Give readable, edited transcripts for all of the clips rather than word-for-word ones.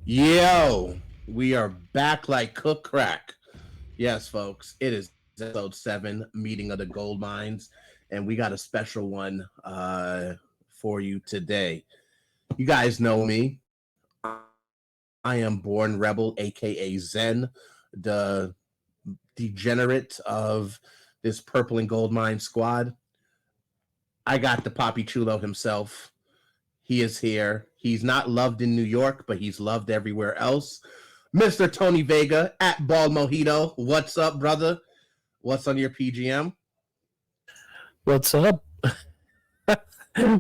Yo, we are back like cook crack. Yes, folks, it is episode 7, Meeting of the GoldMinds, and we got a special one for you today. You guys know me. I am Born Rebel, aka Zen, the degenerate of this Purple and Gold Mine squad. I got the Poppy Chulo himself. He is here. He's not loved in New York, but he's loved everywhere else. Mr. Tony Vega at Ball Mojito. What's up, brother? What's on your PGM? What's up?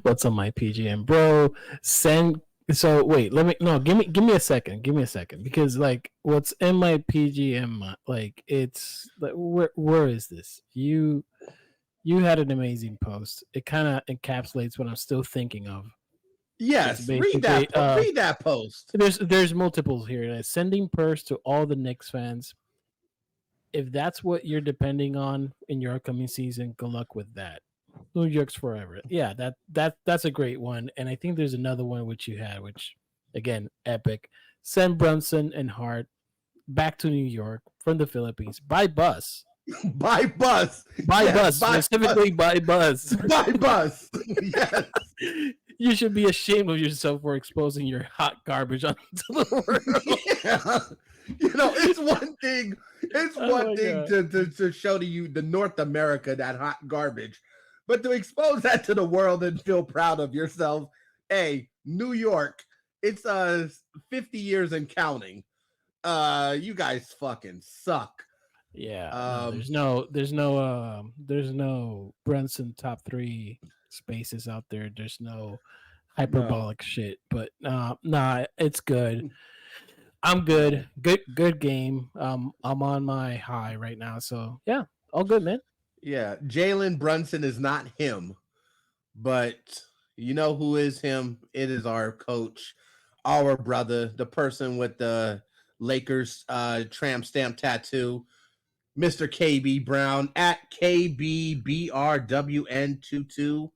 What's on my PGM, bro? Send. So wait, let me no. Give me a second. Give me a second because what's in my PGM, it's like where is this? You had an amazing post. It kind of encapsulates what I'm still thinking of. It's Yes, basically read that post. there's multiples here. Sending purse to all the Knicks fans. If that's what you're depending on in your upcoming season, good luck with that. New York's forever. Yeah, that's a great one. And I think there's another one which you had, which again, epic. Send Brunson and Hart back to New York from the Philippines by bus. By bus. By bus, specifically by bus. By bus. Yes. You should be ashamed of yourself for exposing your hot garbage onto the world. Yeah. It's one thing. It's one thing to show to you the North America that hot garbage, but to expose that to the world and feel proud of yourself. Hey, New York, it's 50 years and counting. You guys fucking suck. Yeah, there's no Brunson top 3 spaces out there. There's no hyperbolic shit, but nah, it's good. I'm good. Good game. I'm on my high right now, so yeah, all good, man. Yeah, Jalen Brunson is not him, but you know who is him? It is our coach, our brother, the person with the Lakers tramp stamp tattoo, Mr. KB Brown at KBBRWN22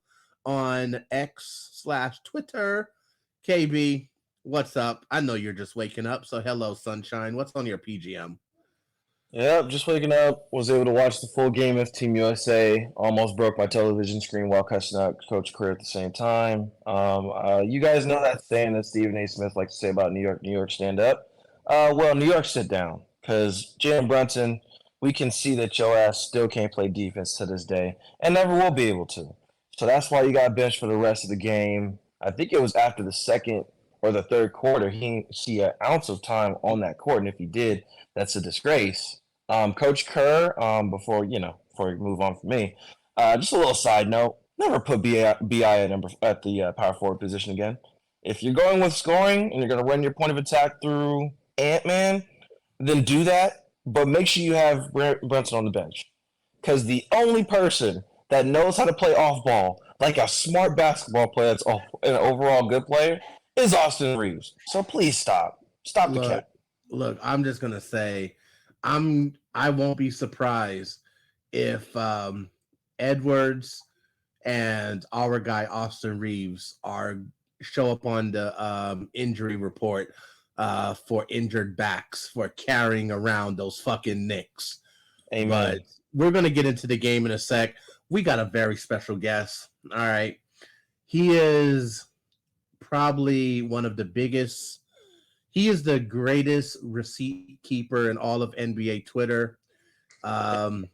on X/Twitter. KB, what's up? I know you're just waking up, so hello, sunshine. What's on your PGM? Yep, just waking up. Was able to watch the full game of Team USA. Almost broke my television screen while cussing out Coach Kerr at the same time. You guys know that saying that Stephen A. Smith likes to say about New York, stand up. Well, New York, sit down. Because Jalen Brunson, we can see that your ass still can't play defense to this day and never will be able to. So that's why you got benched for the rest of the game. I think it was after the second or the third quarter. He didn't see an ounce of time on that court, and if he did, that's a disgrace. Coach Kerr, before we move on from me, just a little side note: never put Bi at the power forward position again. If you're going with scoring and you're going to run your point of attack through Ant-Man, then do that. But make sure you have Brunson on the bench, because the only person that knows how to play off ball like a smart basketball player that's an overall good player is Austin Reeves. So please stop the cat. Look, I'm just gonna say, I won't be surprised if Edwards and our guy Austin Reeves show up on the injury report for injured backs for carrying around those fucking Knicks. Amen. But we're gonna get into the game in a sec. We got a very special guest. All right, he is probably one of the biggest. He is the greatest receipt keeper in all of NBA Twitter. The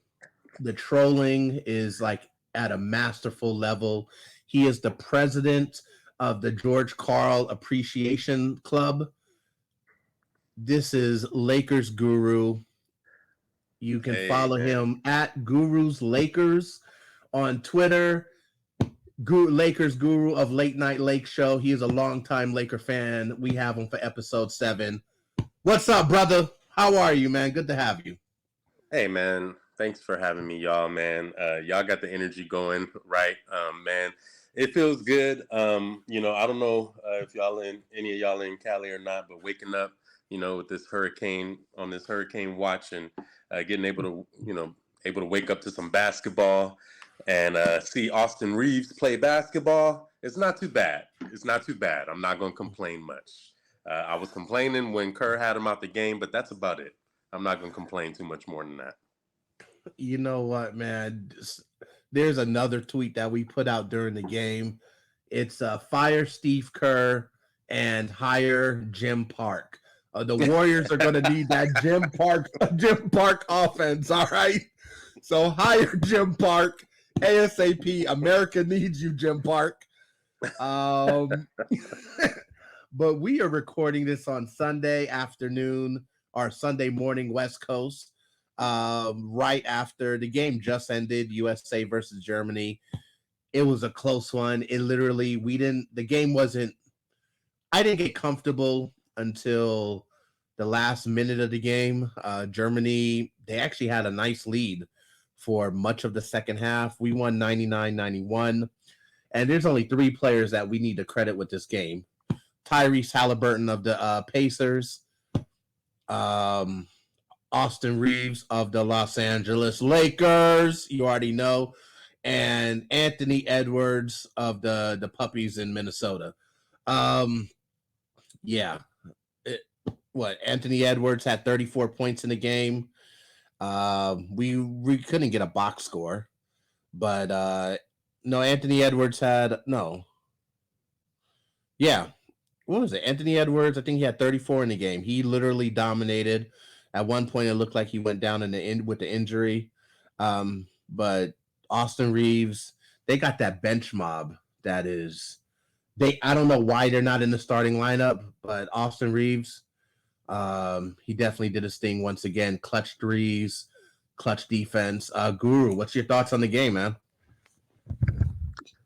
trolling is like at a masterful level. He is the president of the George Karl Appreciation Club. This is Lakers Guru. You can follow him at Guru's Lakers on Twitter. Lakers Guru of Late Night LakeShow. He is a longtime Laker fan. We have him for episode 7. What's up, brother? How are you, man? Good to have you. Hey, man. Thanks for having me, y'all, man. Y'all got the energy going, right? Man, it feels good. I don't know if any of y'all in Cali or not, but waking up, with this hurricane watch and getting able to wake up to some basketball and see Austin Reeves play basketball. It's not too bad. I'm not going to complain much. I was complaining when Kerr had him out the game, but that's about it. I'm not going to complain too much more than that. You know what, man? There's another tweet that we put out during the game. It's fire Steve Kerr and hire Jim Park. The Warriors are going to need that Jim Park offense. All right. So hire Jim Park ASAP. America needs you, Jim Park. But we are recording this on Sunday afternoon or Sunday morning, West Coast, right after the game just ended, USA versus Germany. It was a close one. It literally, I didn't get comfortable until the last minute of the game. Germany, they actually had a nice lead for much of the second half. We won 99-91. And there's only three players that we need to credit with this game. Tyrese Halliburton of the Pacers, Austin Reeves of the Los Angeles Lakers, you already know, and Anthony Edwards of the Puppies in Minnesota. Anthony Edwards had 34 points in the game. We couldn't get a box score, but no, Anthony Edwards had no. Yeah. What was it? Anthony Edwards, I think he had 34 in the game. He literally dominated. At one point, it looked like he went down with the injury. But Austin Reeves, they got that bench mob that is I don't know why they're not in the starting lineup, but Austin Reeves, he definitely did his thing once again. Clutch threes, clutch defense. Guru, what's your thoughts on the game, man?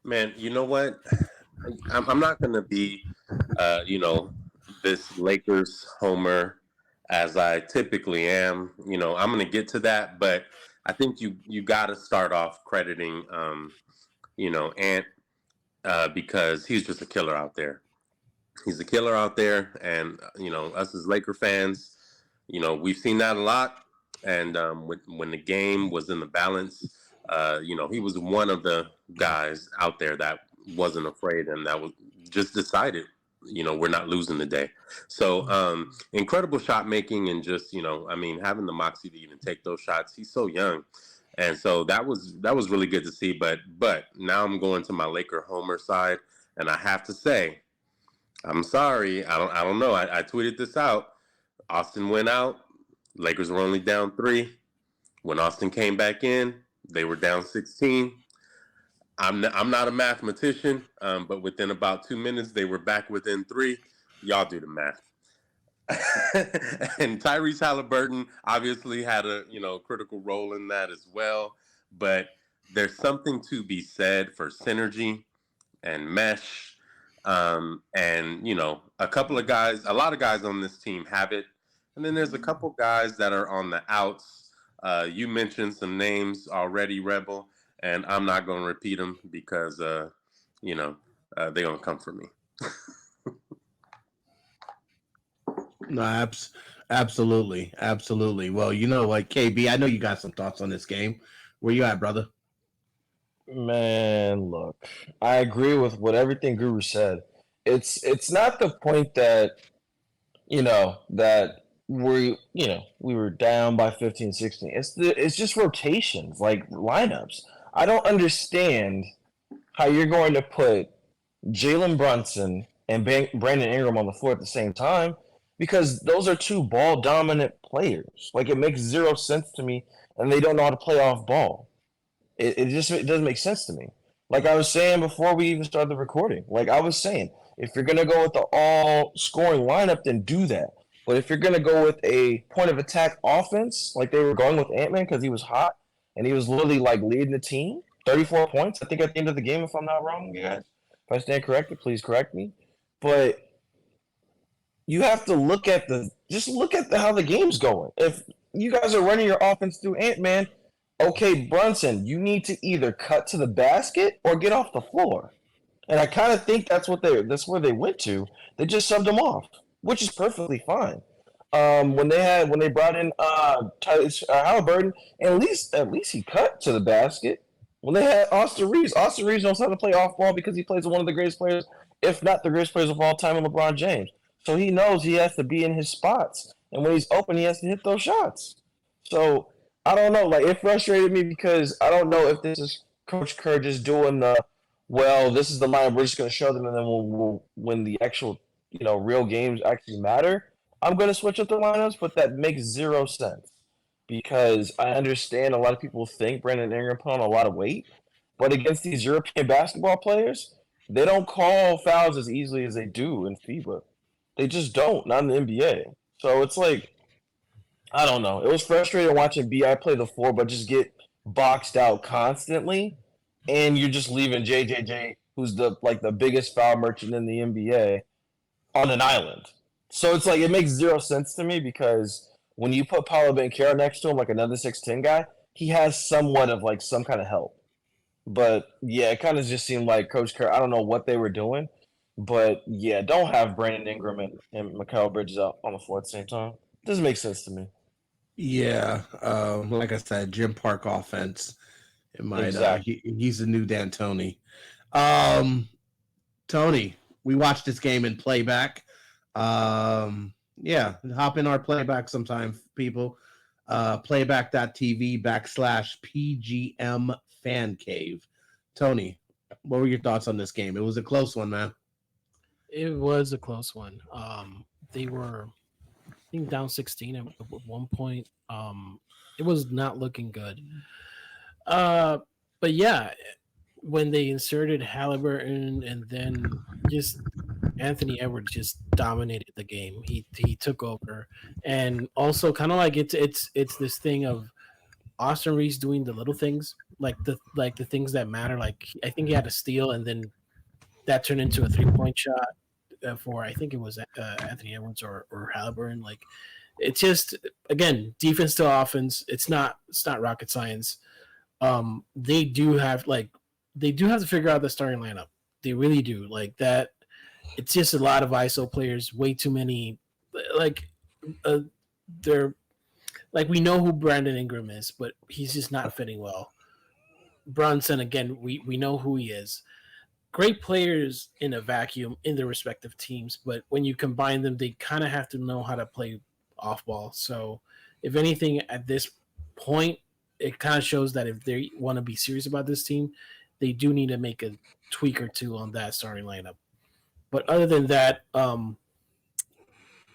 Man, you know what? I'm not going to be, this Lakers homer as I typically am. I'm going to get to that, but I think you got to start off crediting, Ant, because he's just a killer out there. He's a killer out there, and us as Laker fans, we've seen that a lot. And when the game was in the balance, he was one of the guys out there that wasn't afraid and that was just decided, we're not losing the day. So incredible shot making and just, having the moxie to even take those shots. He's so young. And so that was really good to see. But now I'm going to my Laker homer side, and I have to say, I'm sorry. I don't know. I tweeted this out. Austin went out. Lakers were only down 3. When Austin came back in, they were down 16. I'm not a mathematician, but within about 2 minutes, they were back within 3. Y'all do the math. And Tyrese Halliburton obviously had a critical role in that as well. But there's something to be said for synergy and mesh. And a lot of guys on this team have it. And then there's a couple guys that are on the outs. You mentioned some names already, Rebel. And I'm not going to repeat them because, they're going to come for me. No, absolutely. Absolutely. Well, you know what, KB, I know you got some thoughts on this game. Where you at, brother? Man, look, I agree with everything Guru said. It's not the point that, that we were down by 15, 16. It's just rotations, like lineups. I don't understand how you're going to put Jalen Brunson and Brandon Ingram on the floor at the same time, because those are two ball-dominant players. Like, it makes zero sense to me, and they don't know how to play off ball. It doesn't make sense to me. Like I was saying before we even started the recording, if you're going to go with the all-scoring lineup, then do that. But if you're going to go with a point-of-attack offense, like they were going with Ant-Man because he was hot, and he was literally like leading the team, 34 points, I think, at the end of the game, if I'm not wrong, guys. If I stand corrected, please correct me. But you have to look at how the game's going. If you guys are running your offense through Ant-Man, okay, Brunson, you need to either cut to the basket or get off the floor. And I kind of think that's where they went to. They just subbed him off, which is perfectly fine. When they brought in Halliburton, at least he cut to the basket. When they had Austin Reeves knows how to play off ball because he plays with one of the greatest players, if not the greatest players of all time, in LeBron James. So he knows he has to be in his spots. And when he's open, he has to hit those shots. So I don't know. Like, it frustrated me because I don't know if this is Coach Kerr just doing this is the line we're just going to show them, and then when the actual, real games actually matter, I'm going to switch up the lineups, but that makes zero sense because I understand a lot of people think Brandon Ingram put on a lot of weight, but against these European basketball players, they don't call fouls as easily as they do in FIBA. They just don't, not in the NBA. So it's like, I don't know. It was frustrating watching BI play the four, but just get boxed out constantly, and you're just leaving JJJ, who's the biggest foul merchant in the NBA, on an island. So it's like it makes zero sense to me because when you put Paolo Banchero next to him, like another 6'10" guy, he has somewhat of like some kind of help. But yeah, it kind of just seemed like Coach Kerr. I don't know what they were doing, but yeah, don't have Brandon Ingram and Mikal Bridges out on the floor at the same time. Doesn't make sense to me. Yeah, like I said, Jim Park offense. It might. Exactly. He's the new D'Antoni. Um, Tony, we watched this game in playback. Yeah, hop in our playback sometime, people. Playback.tv/PGM Fan Cave. Tony, what were your thoughts on this game? It was a close one, man. It was a close one. They were, I think, down 16 at one point. It was not looking good. Uh, but yeah, when they inserted Halliburton and then just Anthony Edwards just dominated the game. He took over, and also kind of like it's this thing of Austin Reeves doing the little things, like the things that matter. Like I think he had a steal, and then that turned into a 3-point shot for I think it was Anthony Edwards or Halliburton. Like it's just again defense to offense. It's not rocket science. They do have to figure out the starting lineup. They really do. Like that. It's just a lot of ISO players. Way too many. Like they're like we know who Brandon Ingram is, but he's just not fitting well. Brunson again, we know who he is. Great players in a vacuum in their respective teams, but when you combine them, they kind of have to know how to play off ball. So, if anything, at this point, it kind of shows that if they want to be serious about this team, they do need to make a tweak or two on that starting lineup. But other than that,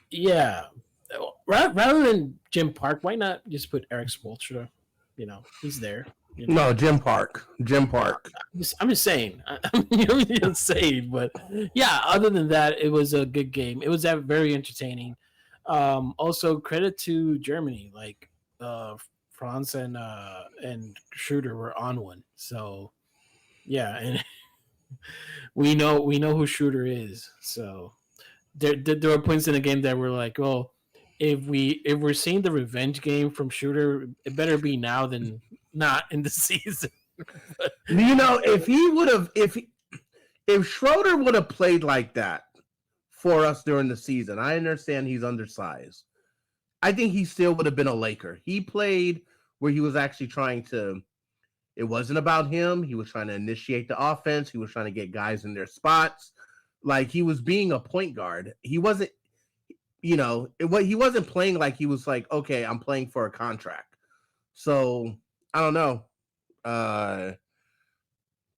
yeah, rather than Jim Park, why not just put Eric Spoelstra? He's there. No, Jim Park. Jim Park. I'm just saying. I'm insane, but yeah. Other than that, it was a good game. It was very entertaining. Also, credit to Germany. Like France and Schroeder were on one. So yeah, and we know who Schroeder is. So there were points in the game that were like, well, if we're seeing the revenge game from Schroeder, it better be now than not in the season. If he would have, if Schroeder would have played like that for us during the season, I understand he's undersized. I think he still would have been a Laker. He played where he was actually trying to. It wasn't about him. He was trying to initiate the offense. He was trying to get guys in their spots. Like he was being a point guard. He wasn't. He wasn't playing like he was like, okay, I'm playing for a contract. So I don't know.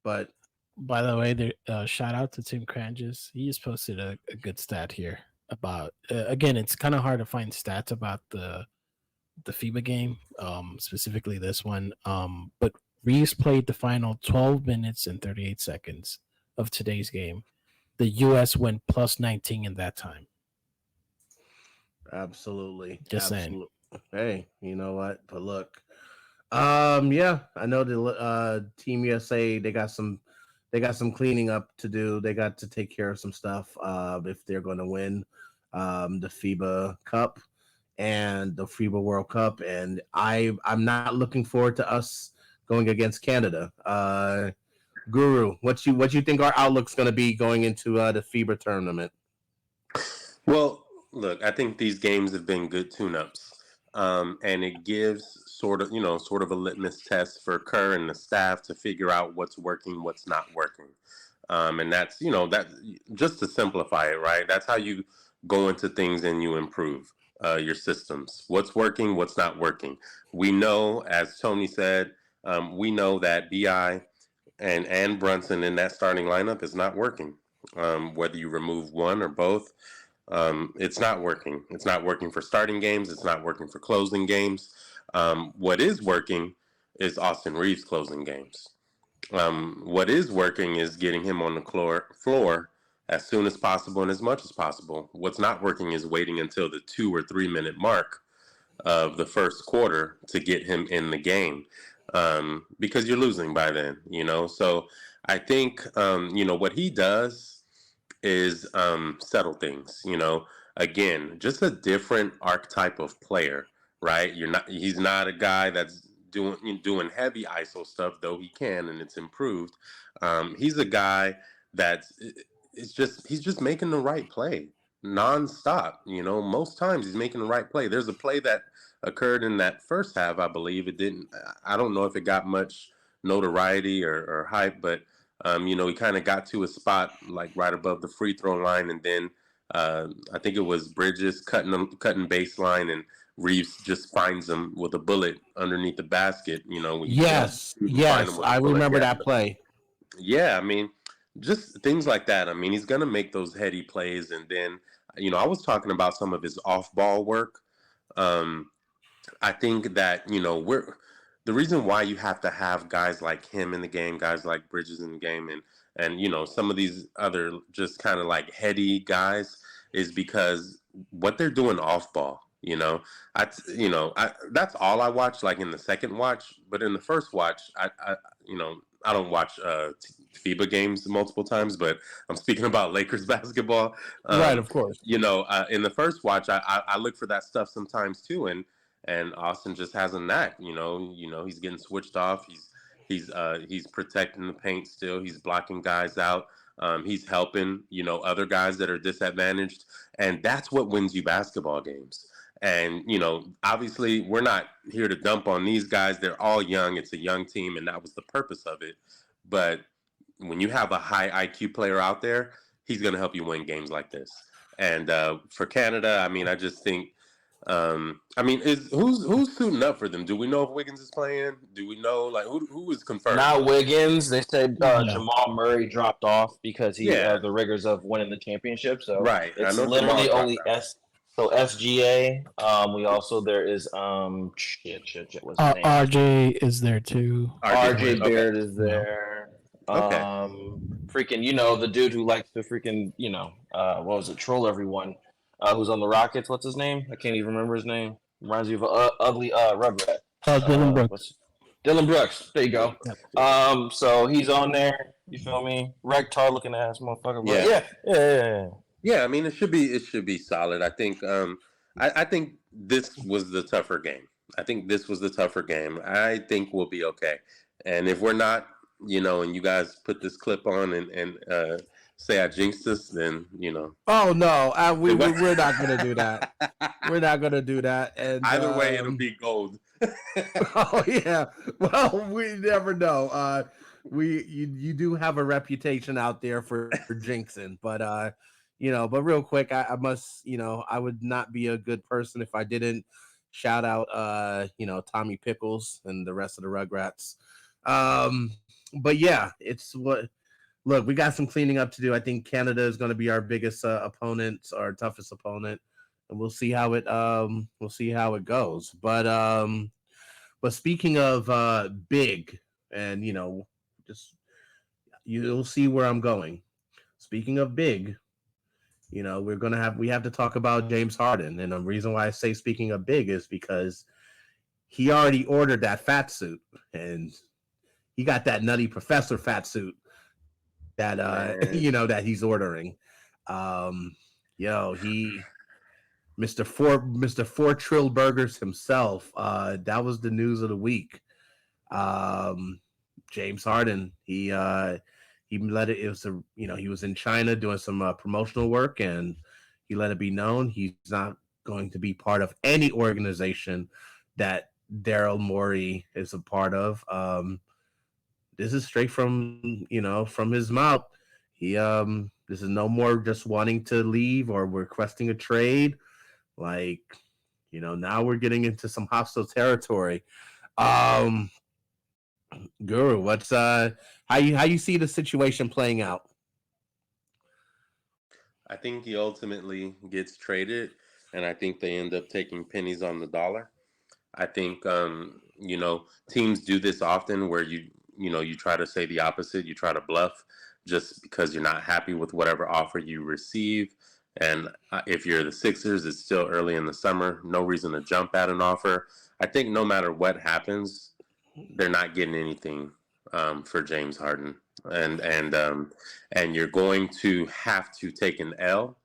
But by the way, shout out to Tim Cranges. He just posted a good stat here about again. It's kind of hard to find stats about the FIBA game, specifically this one. But Reeves played the final 12 minutes and 38 seconds of today's game. The U.S. went plus 19 in that time. Absolutely. Just saying. Hey, you know what? But look, yeah, I know the Team USA. They got some cleaning up to do. They got to take care of some stuff. If they're going to win the FIBA Cup and the FIBA World Cup, and I'm not looking forward to us going against Canada. Guru, what you think our outlook's going to be going into the FIBA tournament? Well, look, I think these games have been good tune-ups, and it gives sort of a litmus test for Kerr and the staff to figure out what's working, what's not working, and that's that just to simplify it, right? That's how you go into things and you improve your systems. What's working, what's not working. We know, as Tony said, we know that BI and Brunson in that starting lineup is not working. Whether you remove one or both, it's not working. It's not working for starting games. It's not working for closing games. What is working is Austin Reeves closing games. What is working is getting him on the floor as soon as possible and as much as possible. What's not working is waiting until the 2 or 3 minute mark of the first quarter to get him in the game, because you're losing by then, you know. So I think, what he does is settle things, you know. Again, just a different archetype of player, right? He's not a guy that's doing heavy ISO stuff, though he can, and it's improved. He's a guy that's he's just making the right play nonstop. You know, most times he's making the right play. There's a play that occurred in that first half, I believe. It didn't. I don't know if it got much notoriety or hype, but he kind of got to a spot like right above the free throw line, and then I think it was Bridges cutting baseline, and Reeves just finds him with a bullet underneath the basket. You know, when you Yes, I remember that play. Yeah, I mean, just things like that. I mean, he's gonna make those heady plays, and then I was talking about some of his off-ball work. Um, I think that we're the reason why you have to have guys like him in the game, guys like Bridges in the game, and some of these other just kind of like heady guys is because what they're doing off ball. That's all I watch. Like in the second watch, but in the first watch, I don't watch FIBA games multiple times, but I'm speaking about Lakers basketball. Right, of course. In the first watch, I look for that stuff sometimes too, and Austin just has a knack. He's getting switched off. He's protecting the paint still. He's blocking guys out. He's helping other guys that are disadvantaged, and that's what wins you basketball games. And obviously, we're not here to dump on these guys. They're all young. It's a young team, and that was the purpose of it. But when you have a high IQ player out there, he's going to help you win games like this. And for Canada, I mean, I just think. Who's suiting up for them? Do we know if Wiggins is playing? Do we know who is confirmed? Not Wiggins. They said Jamal Murray dropped off because the rigors of winning the championship. So right, it's literally only SGA. There is what's his name? RJ is there too. RJ Barrett is there. Okay. The dude who likes to troll everyone. Who's on the Rockets? What's his name? I can't even remember his name. Reminds me of an ugly Rugrat. Dylan Brooks. Dylan Brooks. There you go. Yep. So he's on there. You feel me? Rectar looking ass motherfucker. Yeah. Yeah, I mean, it should be solid. I think I think this was the tougher game. I think we'll be okay. And if we're not, and you guys put this clip on and say I jinxed us, then Oh no, we're not gonna do that. We're not gonna do that. And either way, it'll be gold. Oh yeah. Well, we never know. You do have a reputation out there for jinxing, but but real quick, I must, I would not be a good person if I didn't shout out Tommy Pickles and the rest of the Rugrats. But yeah, it's what. Look, we got some cleaning up to do. I think Canada is going to be our biggest opponent, our toughest opponent, and we'll see how it goes. But speaking of big, and just you'll see where I'm going. Speaking of big, we have to talk about James Harden, and the reason why I say speaking of big is because he already ordered that fat suit, and he got that Nutty Professor fat suit that that he's ordering. Mr. Four Trill Burgers himself. That was the news of the week. James Harden. He let it. It was he was in China doing some promotional work, and he let it be known he's not going to be part of any organization that Daryl Morey is a part of. This is straight from his mouth. This is no more just wanting to leave or requesting a trade. Like, now we're getting into some hostile territory. Guru, what's how you see the situation playing out? I think he ultimately gets traded, and I think they end up taking pennies on the dollar. I think teams do this often where you try to say the opposite, you try to bluff just because you're not happy with whatever offer you receive. And if you're the Sixers, it's still early in the summer, no reason to jump at an offer. I think no matter what happens, they're not getting anything for James Harden, and you're going to have to take an L.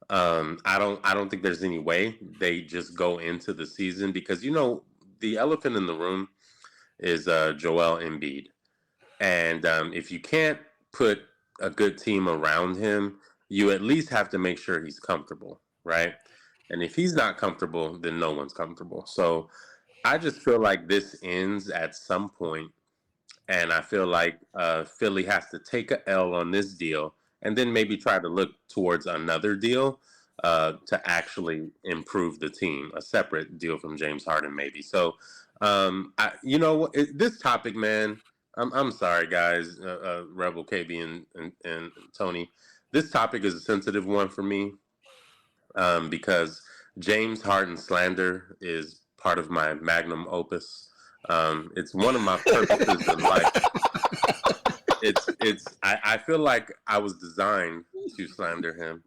I don't think there's any way they just go into the season because the elephant in the room is Joel Embiid, and if you can't put a good team around him, you at least have to make sure he's comfortable, right? And if he's not comfortable, then no one's comfortable. So I just feel like this ends at some point, and I feel like Philly has to take a L on this deal and then maybe try to look towards another deal to actually improve the team, a separate deal from James Harden maybe. So, this topic, man, I'm sorry, guys, Rebel, KB, and Tony. This topic is a sensitive one for me because James Harden slander is part of my magnum opus. It's one of my purposes in life. I feel like I was designed to slander him,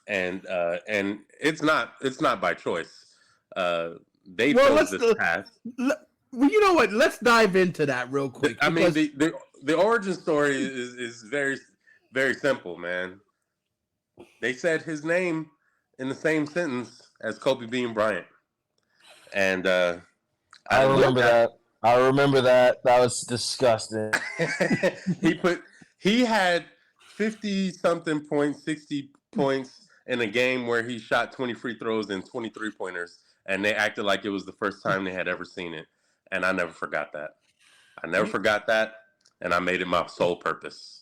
and it's not by choice. They chose this path. Well, you know what? Let's dive into that real quick. I mean, the origin story is very, very simple, man. They said his name in the same sentence as Kobe Bean Bryant, and I remember that. I remember that. That was disgusting. he had 50-something points, 60 points in a game where he shot 20 free throws and 20 three-pointers, and they acted like it was the first time they had ever seen it. And I never forgot that. And I made it my sole purpose.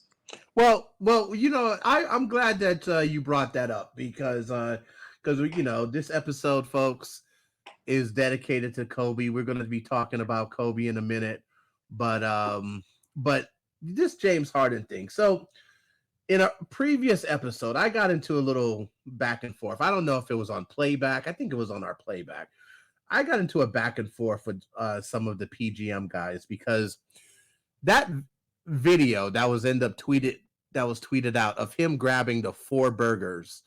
Well, I'm glad that you brought that up because this episode, folks, is dedicated to Kobe. We're going to be talking about Kobe in a minute, but this James Harden thing. So in a previous episode, I got into a little back and forth. I don't know if it was on playback. I think it was on our playback. I got into a back and forth with some of the PGM guys because that video that was tweeted out of him grabbing the 4 burgers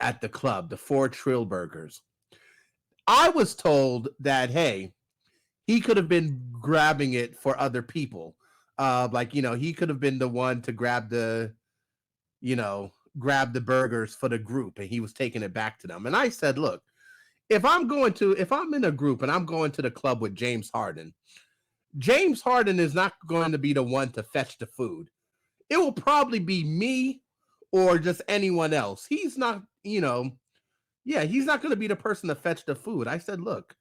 at the club, the 4 Trill burgers. I was told that, hey, he could have been grabbing it for other people. He could have been the one to grab the burgers for the group, and he was taking it back to them. And I said, look, if I'm in a group and I'm going to the club with James Harden is not going to be the one to fetch the food. It will probably be me or just anyone else. He's not, he's not going to be the person to fetch the food. I said, look,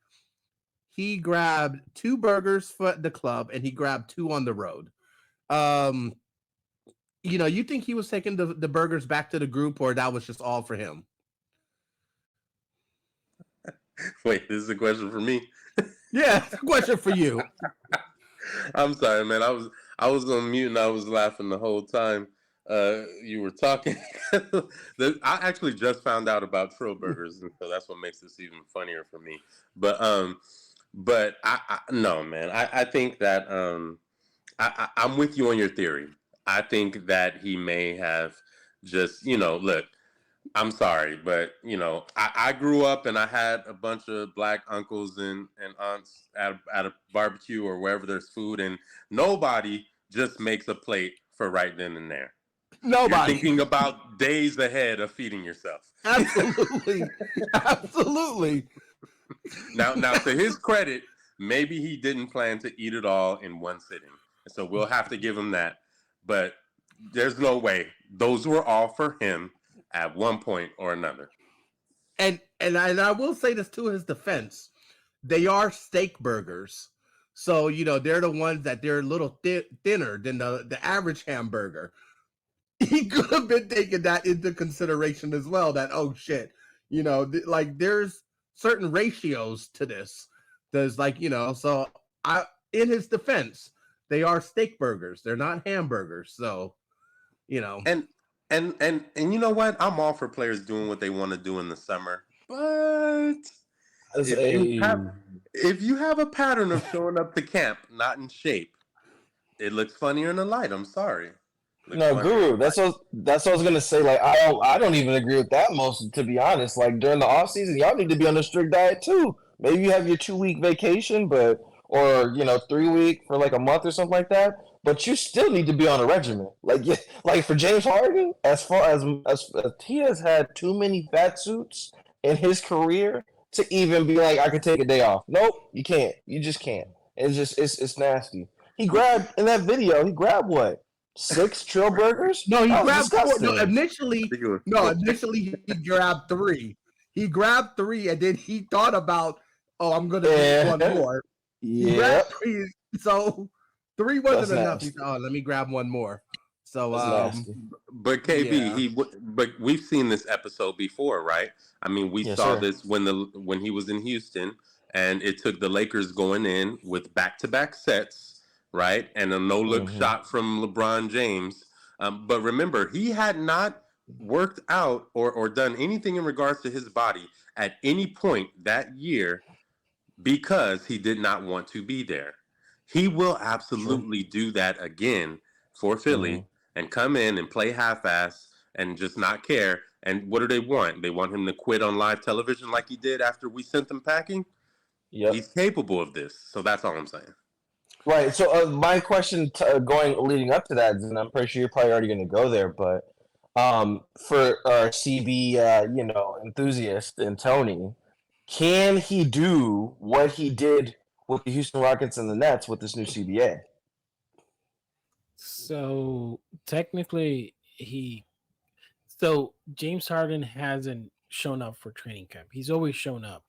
he grabbed 2 burgers for the club and he grabbed 2 on the road. You think he was taking the burgers back to the group or that was just all for him? Wait, this is a question for me? Yeah, it's a question for you. I'm sorry, man. I was on mute and I was laughing the whole time you were talking. I actually just found out about Trill Burgers, and so that's what makes this even funnier for me. But I no, man. I think that I'm with you on your theory. I think that he may have just look. I'm sorry, but I grew up and I had a bunch of black uncles and aunts at a barbecue or wherever there's food, and nobody just makes a plate for right then and there. Nobody. You're thinking about days ahead of feeding yourself. Absolutely. Absolutely. Now, to his credit, maybe he didn't plan to eat it all in one sitting. So we'll have to give him that. But there's no way. Those were all for him at one point or another. And I will say this to his defense. They are steak burgers. So, they're the ones that they're a little thinner than the average hamburger. he could have been taking that into consideration as well. That, oh shit, like there's certain ratios to this. There's like, so in his defense, they are steak burgers. They're not hamburgers. So, And you know what? I'm all for players doing what they want to do in the summer, but if you have a pattern of showing up to camp not in shape, it looks funnier in the light. I'm sorry. No, Guru, that's what I was gonna say. Like, I don't even agree with that most, to be honest. Like, during the off season, y'all need to be on a strict diet too. Maybe you have your 2-week vacation, or 3-week for like a month or something like that. But you still need to be on a regimen. Like for James Harden, as far as he has had too many fat suits in his career to even be like, I could take a day off. Nope, you can't. You just can't. It's nasty. He grabbed in that video. He grabbed what? 6 Trill burgers? No, he grabbed 4. disgusting. No, initially he grabbed 3. He grabbed 3, and then he thought about, I'm gonna get one more. He grabbed 3, so 3 wasn't enough. He thought, let me grab one more. So, but KB, but we've seen this episode before, right? I mean, we saw this when he was in Houston, and it took the Lakers going in with back-to-back sets. Right, and a no-look shot from LeBron James. But remember, he had not worked out or done anything in regards to his body at any point that year because he did not want to be there. He will absolutely do that again for Philly and come in and play half-ass and just not care. And what do they want? They want him to quit on live television like he did after we sent them packing? Yep. He's capable of this. So that's all I'm saying. Right. So my question leading up to that, and I'm pretty sure you're probably already going to go there, but for our CB, enthusiast and Tony, can he do what he did with the Houston Rockets and the Nets with this new CBA? So technically, James Harden hasn't shown up for training camp. He's always shown up.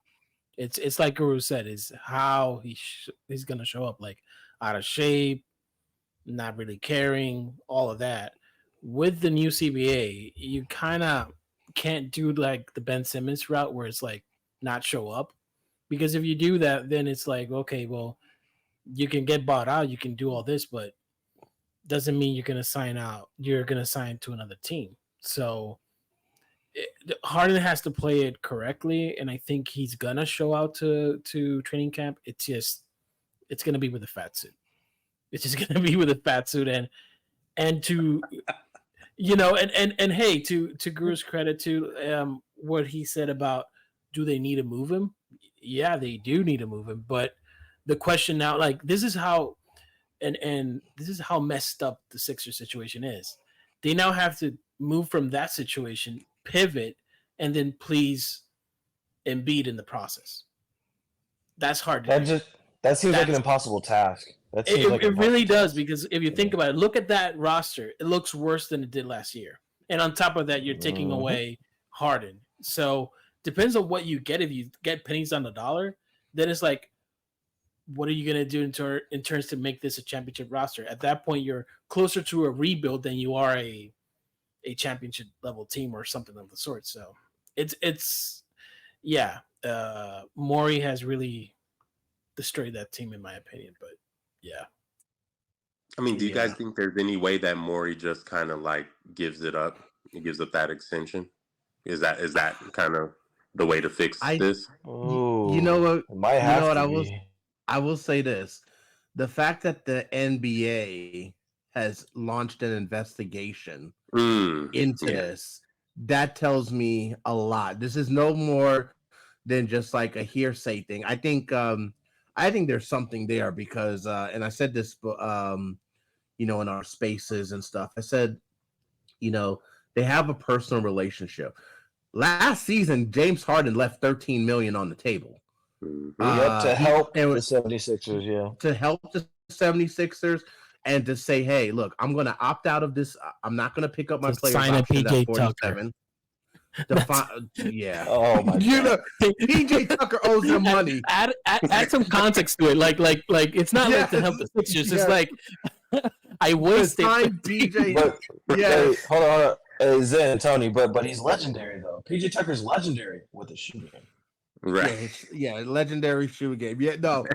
It's like Guru said, is how he's going to show up, like out of shape, not really caring, all of that. With the new CBA, you kind of can't do like the Ben Simmons route where it's like not show up. Because if you do that, then it's like, okay, well, you can get bought out, you can do all this, but doesn't mean you're going to sign out. You're going to sign to another team. So Harden has to play it correctly, and I think he's going to show out to training camp. It's going to be with a fat suit. It's just going to be with a fat suit and to, and hey, to Guru's credit to what he said about, do they need to move him? Yeah, they do need to move him. But the question now, like, this is how, and this is how messed up the Sixers situation is. They now have to move from that situation, pivot, and then please Embiid in the process. That's hard to do. That seems like an impossible task. It really does, because if you think about it, look at that roster. It looks worse than it did last year. And on top of that, you're taking away Harden. So depends on what you get. If you get pennies on the dollar, then it's like, what are you going to do in terms to make this a championship roster? At that point, you're closer to a rebuild than you are a championship level team or something of the sort. So Morey has really destroyed that team in my opinion, but yeah. I mean, do you guys think there's any way that Morey just kind of like gives it up? He gives up that extension? Is that kind of the way to fix this? You know what? I will say this. The fact that the NBA has launched an investigation into this, that tells me a lot. This is no more than just like a hearsay thing. I think there's something there because, and I said this, in our spaces and stuff. I said, they have a personal relationship. Last season, James Harden left $13 million on the table. To help the 76ers, to help the 76ers, and to say, hey, look, I'm going to opt out of this. I'm not going to pick up my player sign a PJ Tucker. Oh my God. PJ Tucker owes them money. Add some context to it. Like it's not like to help the Sixers. It's like I wasted time PJ. But Yes. hey, hold on. Hey, Zen and Tony, but he's legendary though. PJ Tucker's legendary with the shooting. Right. Legendary shoe game. Yeah, no,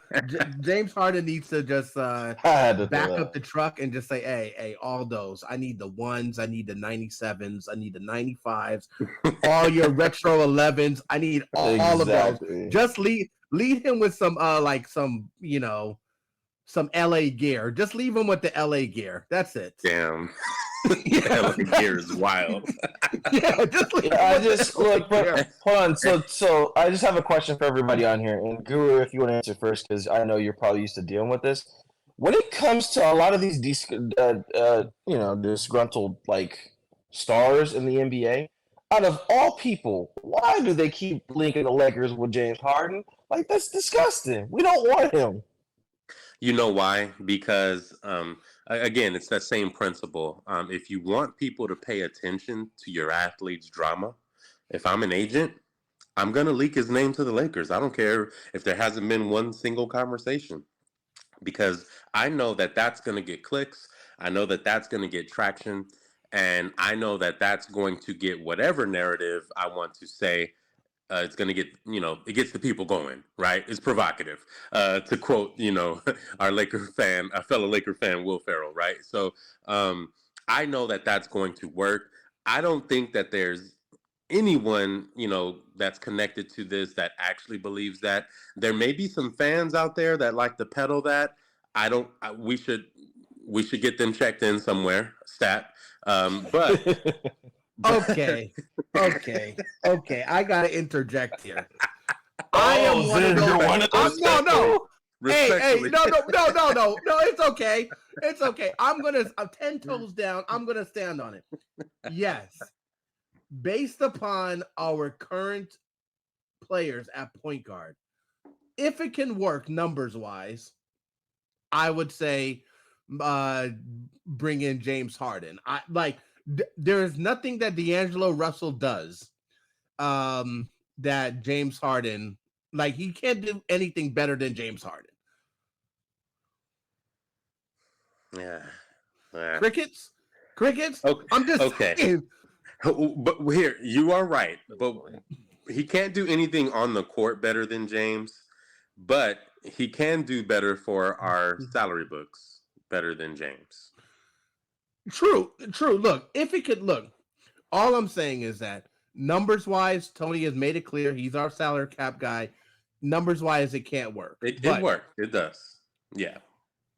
James Harden needs to just I had to back throw up that. the truck and just say, hey, all those. I need the ones. I need the 97s. I need the 95s. All your retro 11s. I need all of those. Exactly. Just lead him with some some LA gear. Just leave him with the LA gear. That's it. Damn. Yeah, LA gear is wild. yeah, just leave him I with the just LA look, gear. but hold on. So I just have a question for everybody on here, and Guru, if you want to answer first, because I know you're probably used to dealing with this. When it comes to a lot of these disgruntled like stars in the NBA, out of all people, why do they keep linking the Lakers with James Harden? Like that's disgusting. We don't want him. You know why? Because again, it's that same principle. If you want people to pay attention to your athlete's drama, if I'm an agent, I'm gonna leak his name to the Lakers. I don't care if there hasn't been one single conversation, because I know that that's gonna get clicks. I know that that's gonna get traction, and I know that that's going to get whatever narrative I want to say. It's going to get, it gets the people going, right? It's provocative, to quote, our a fellow Laker fan, Will Ferrell, right? So I know that that's going to work. I don't think that there's anyone, that's connected to this that actually believes that. There may be some fans out there that like to peddle that. We should get them checked in somewhere, stat. But Okay. I gotta interject here. I am one of those. You're one of those no. Hey, respectfully, no. It's okay. It's okay. I'm 10 toes down. I'm gonna stand on it. Yes, based upon our current players at point guard, if it can work numbers wise, I would say bring in James Harden. There is nothing that D'Angelo Russell does that James Harden, like, he can't do anything better than James Harden. yeah. Crickets. Okay. I'm just saying. But here, you are right. But he can't do anything on the court better than James, but he can do better for our salary books better than James. True. Look, if it could look, all I'm saying is that numbers wise, Tony has made it clear he's our salary cap guy. Numbers wise, it can't work. It works. It does. Yeah.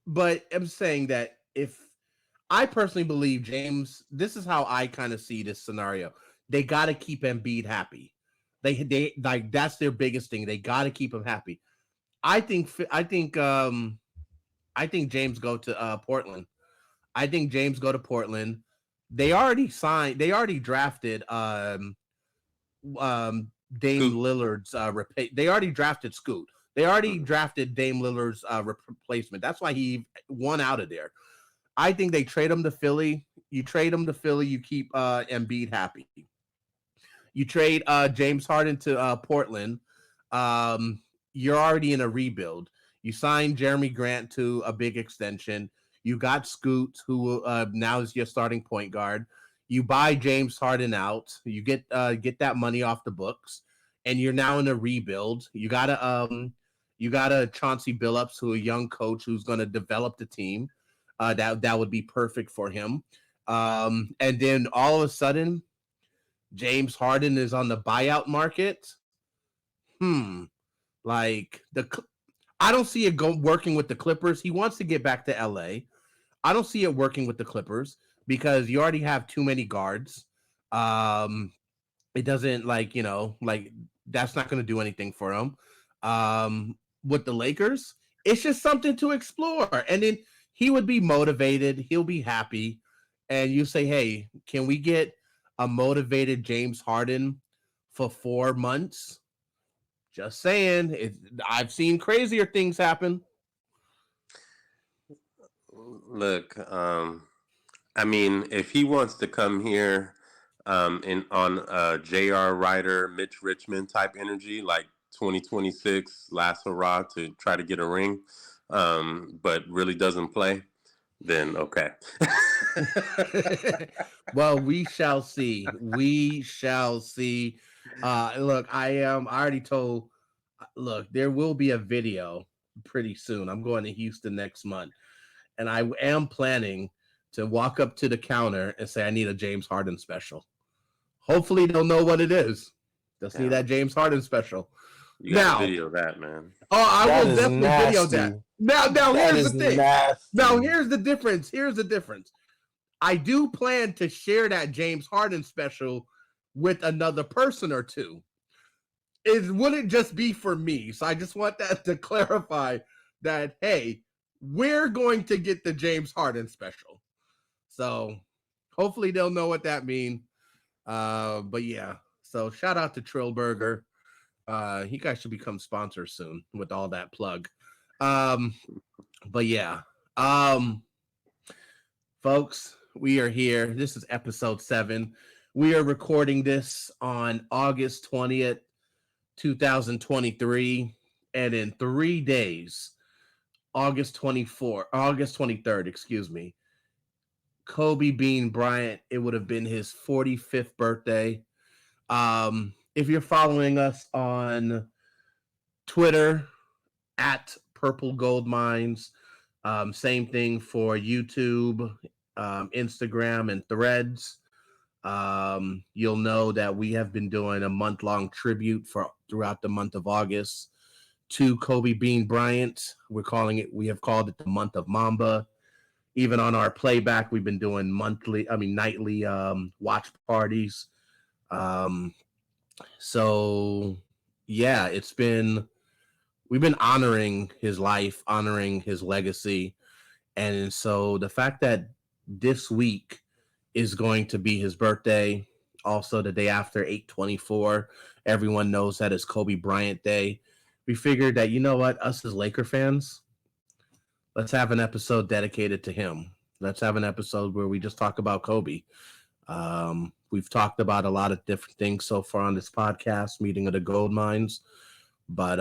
But I'm saying that if I personally believe James, this is how I kind of see this scenario. They got to keep Embiid happy. They like, that's their biggest thing. They got to keep him happy. I think James go to Portland. I think James go to Portland. They already drafted Dame Lillard's they already drafted Scoot. They already drafted Dame Lillard's replacement. That's why he won out of there. I think they trade him to Philly. You trade him to Philly, you keep Embiid happy. You trade James Harden to Portland. You're already in a rebuild. You signed Jeremy Grant to a big extension. You got Scoot, who now is your starting point guard. You buy James Harden out. You get that money off the books, and you're now in a rebuild. You got a Chauncey Billups, who a young coach who's going to develop the team. That would be perfect for him. And then all of a sudden, James Harden is on the buyout market. Like, I don't see it working with the Clippers. He wants to get back to LA. I don't see it working with the Clippers because you already have too many guards. It doesn't, like, that's not going to do anything for him. With the Lakers, it's just something to explore. And then he would be motivated. He'll be happy. And you say, hey, can we get a motivated James Harden for 4 months? Just saying. I've seen crazier things happen. Look, I mean, if he wants to come here on J.R. Ryder, Mitch Richmond type energy, like 2026 last hurrah to try to get a ring, but really doesn't play, Then okay. Well, we shall see. We shall see. Look, I already told. Look, there will be a video pretty soon. I'm going to Houston next month, and I am planning to walk up to the counter and say I need a James Harden special. Hopefully, they'll know what it is. Just need that James Harden special. You got to Now, video that, man. oh, I That will is definitely video that. nasty. Now, That here's is the thing. nasty. Now, here's the difference. Here's the difference. I do plan to share that James Harden special with another person or two. It wouldn't just be for me. So I just want that to clarify that, hey, we're going to get the James Harden special. So hopefully they'll know what that means. But yeah, so shout out to Trillburger. You guys should become sponsors soon with all that plug. But yeah, folks, we are here. This is episode 7. We are recording this on August 20th, 2023. And in 3 days, August 23rd, excuse me, Kobe Bean Bryant, it would have been his 45th birthday. If you're following us on Twitter at Purple GoldMinds, same thing for YouTube, Instagram, and Threads. You'll know that we have been doing a month-long tribute throughout the month of August to Kobe Bean Bryant. We have called it the month of Mamba. Even on our playback, we've been doing nightly watch parties. So yeah, we've been honoring his life, honoring his legacy. And so the fact that this week is going to be his birthday, also the day after 8/24, everyone knows that it's Kobe Bryant Day. We figured that, you know what, us as Laker fans, let's have an episode dedicated to him. Let's have an episode where we just talk about Kobe. We've talked about a lot of different things so far on this podcast, Meeting of the GoldMinds. But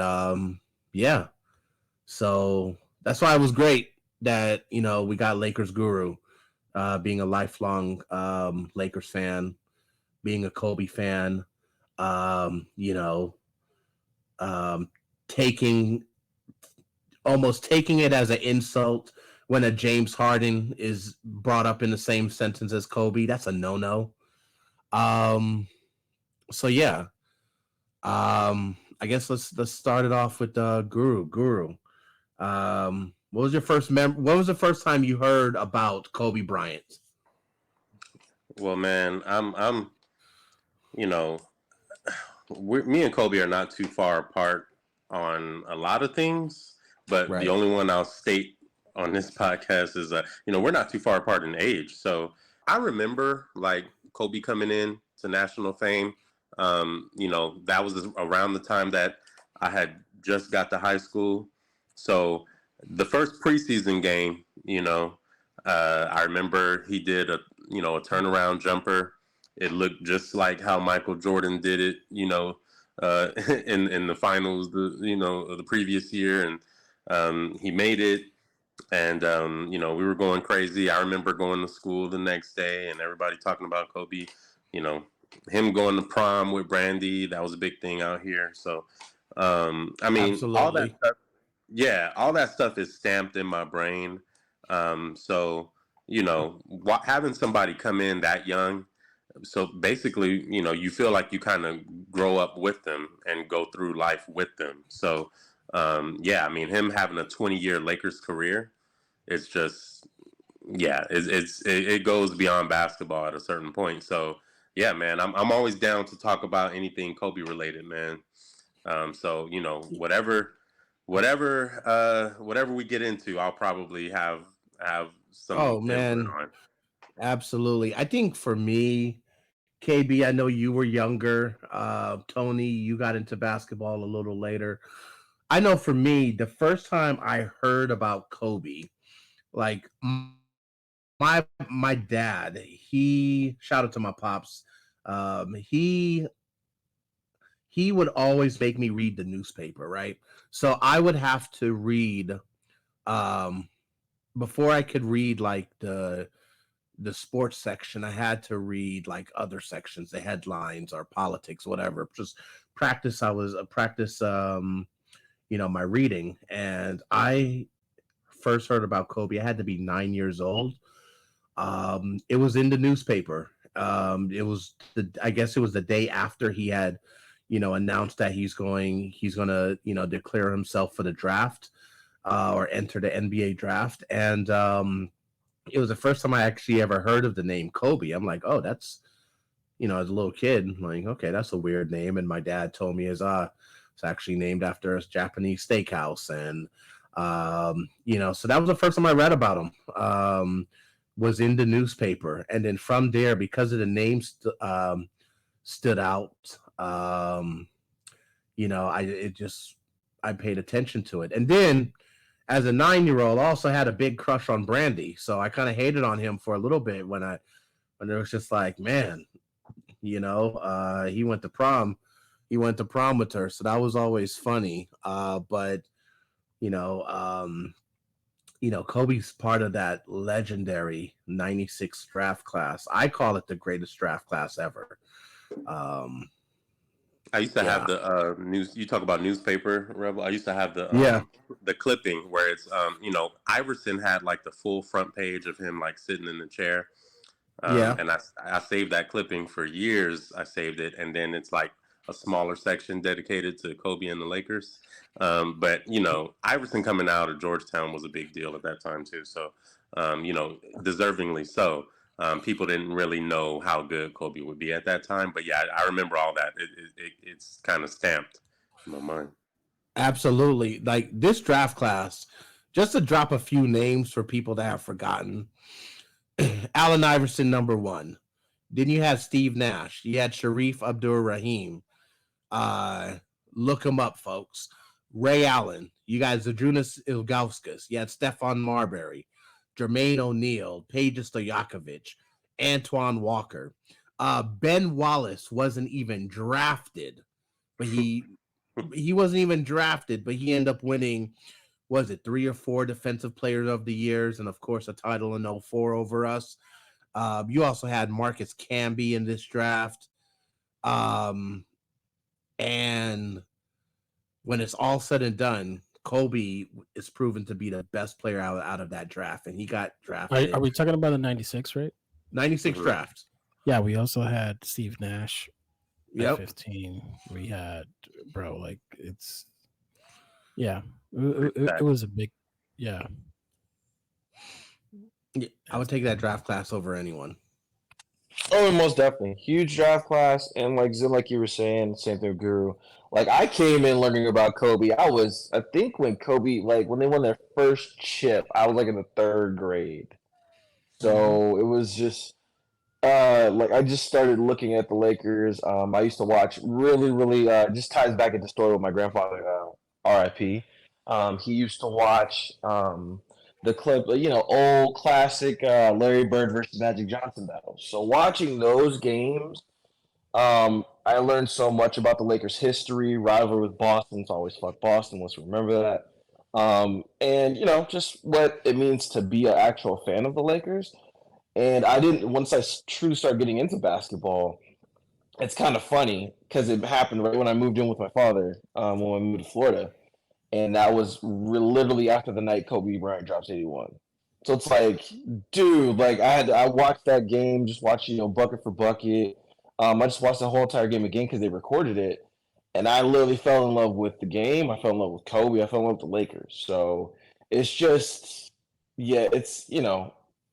yeah, so that's why it was great that, we got Lakers Guru, being a lifelong Lakers fan, being a Kobe fan, taking it as an insult when a James Harden is brought up in the same sentence as Kobe. That's a no-no. So yeah. I guess let's start it off with Guru. What was the first time you heard about Kobe Bryant? Well, man, I'm me and Kobe are not too far apart on a lot of things, but Right. The only one I'll state on this podcast is we're not too far apart in age. So I remember like Kobe coming in to national fame. That was around the time that I had just got to high school. So the first preseason game, I remember he did a turnaround jumper. It looked just like how Michael Jordan did it, in the finals, the previous year, and he made it. And we were going crazy. I remember going to school the next day, and everybody talking about Kobe. Him going to prom with Brandy, that was a big thing out here. So, Absolutely. all that stuff. Yeah, all that stuff is stamped in my brain. So having somebody come in that young, so basically, you feel like you kind of grow up with them and go through life with them. So, him having a 20-year Lakers career, it's just, it goes beyond basketball at a certain point. So, yeah, man, I'm always down to talk about anything Kobe related, man. So whatever we get into, I'll probably have some input on. Absolutely. I think for me, KB, I know you were younger. Tony, you got into basketball a little later. I know for me, the first time I heard about Kobe, like my dad, he shout out to my pops. He would always make me read the newspaper, right? So I would have to read before I could read like the sports section, I had to read like other sections, the headlines or politics, whatever. Just practice. I was practice, my reading. And I first heard about Kobe. I had to be 9 years old. It was in the newspaper. It was I guess it was the day after he had, announced that he's gonna, declare himself for the draft, or enter the NBA draft. And it was the first time I actually ever heard of the name Kobe. I'm like, oh, that's, as a little kid, I'm like, okay, that's a weird name. And my dad told me it's actually named after a Japanese steakhouse. And, so that was the first time I read about him, was in the newspaper. And then from there, because of the name stood out, I paid attention to it. And then as a 9-year-old, I also had a big crush on Brandy. So I kind of hated on him for a little bit when it was just like, man, he went to prom. He went to prom with her. So that was always funny. But, you know, um, Kobe's part of that legendary 96 draft class. I call it the greatest draft class ever. Um, I used to have yeah. the news. You talk about newspaper rebel. I used to have Yeah. the clipping where it's Iverson had like the full front page of him like sitting in the chair. Yeah. And I saved that clipping for years. I saved it, and then it's like a smaller section dedicated to Kobe and the Lakers. But Iverson coming out of Georgetown was a big deal at that time too. So, deservingly so. People didn't really know how good Kobe would be at that time, but yeah, I remember all that. It's kind of stamped in my mind. Absolutely. Like this draft class, just to drop a few names for people that have forgotten. Allen Iverson, number one. Then you had Steve Nash. You had Sharif Abdur-Rahim. Uh, Look him up, folks. Ray Allen. You got Zadrunas Ilgauskas. You had Stephon Marbury, Jermaine O'Neal, Paige Stojakovic, Antoine Walker. Ben Wallace wasn't even drafted, but he wasn't even drafted, but he ended up winning, was it 3 or 4 defensive players of the years, and of course a title in '04 over us. You also had Marcus Camby in this draft. Um, and when it's all said and done, Kobe is proven to be the best player out of that draft, and he got drafted. Are we talking about the 96, right? 96 Mhm. draft. Yeah, we also had Steve Nash at Yep. 15. We had, bro, like it's, yeah, it was a big, yeah. Yeah, I would take that draft class over anyone. Oh, most definitely. Huge draft class. And like Zim, like you were saying, same thing with Guru. Like I came in learning about Kobe. I think when Kobe, like when they won their first chip, I was like in the 3rd grade. So it was just like I just started looking at the Lakers. I used to watch really just ties back into story with my grandfather, RIP. He used to watch the clip, old classic Larry Bird versus Magic Johnson battles. So watching those games, I learned so much about the Lakers' history, rivalry with Boston. It's always fuck Boston. Let's remember that. And just what it means to be an actual fan of the Lakers. And I didn't, once I truly started getting into basketball, it's kind of funny because it happened right when I moved in with my father, when I moved to Florida. And that was literally after the night Kobe Bryant drops 81. So it's like, dude, like I watched that game, just watched, bucket for bucket. I just watched the whole entire game again because they recorded it. And I literally fell in love with the game. I fell in love with Kobe. I fell in love with the Lakers. So it's just, yeah, it's,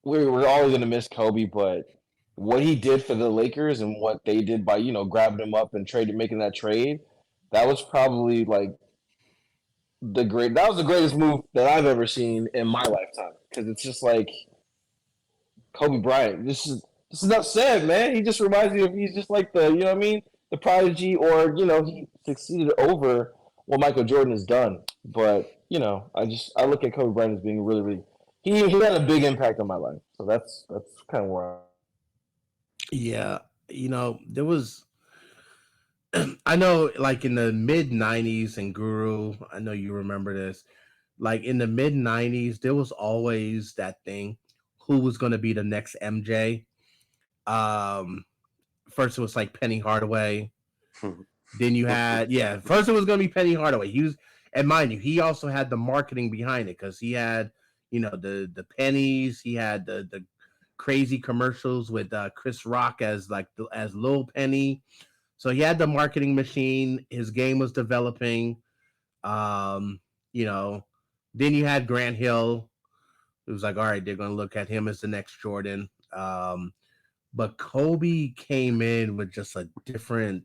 we're always going to miss Kobe, but what he did for the Lakers and what they did by, grabbing him up and making that trade, that was probably like that was the greatest move that I've ever seen in my lifetime. Because it's just like Kobe Bryant. This is not sad, man. He just reminds me of he's just like the what I mean, the prodigy, or he succeeded over what Michael Jordan has done. But I look at Kobe Bryant as being really he had a big impact on my life. So that's kind of where Yeah, there was. I know, like in the mid '90s, and Guru, I know you remember this. like in the mid 90s, there was always that thing who was going to be the next MJ. Um, First it was like Penny Hardaway. Then you had, yeah, first it was going to be Penny Hardaway. He was, and mind you, he also had the marketing behind it because he had, the pennies. He had the crazy commercials with Chris Rock as like as Lil Penny. So he had the marketing machine. His game was developing. Um, you know, then you had Grant Hill. It was like, all right, they're going to look at him as the next Jordan. But Kobe came in with just a different.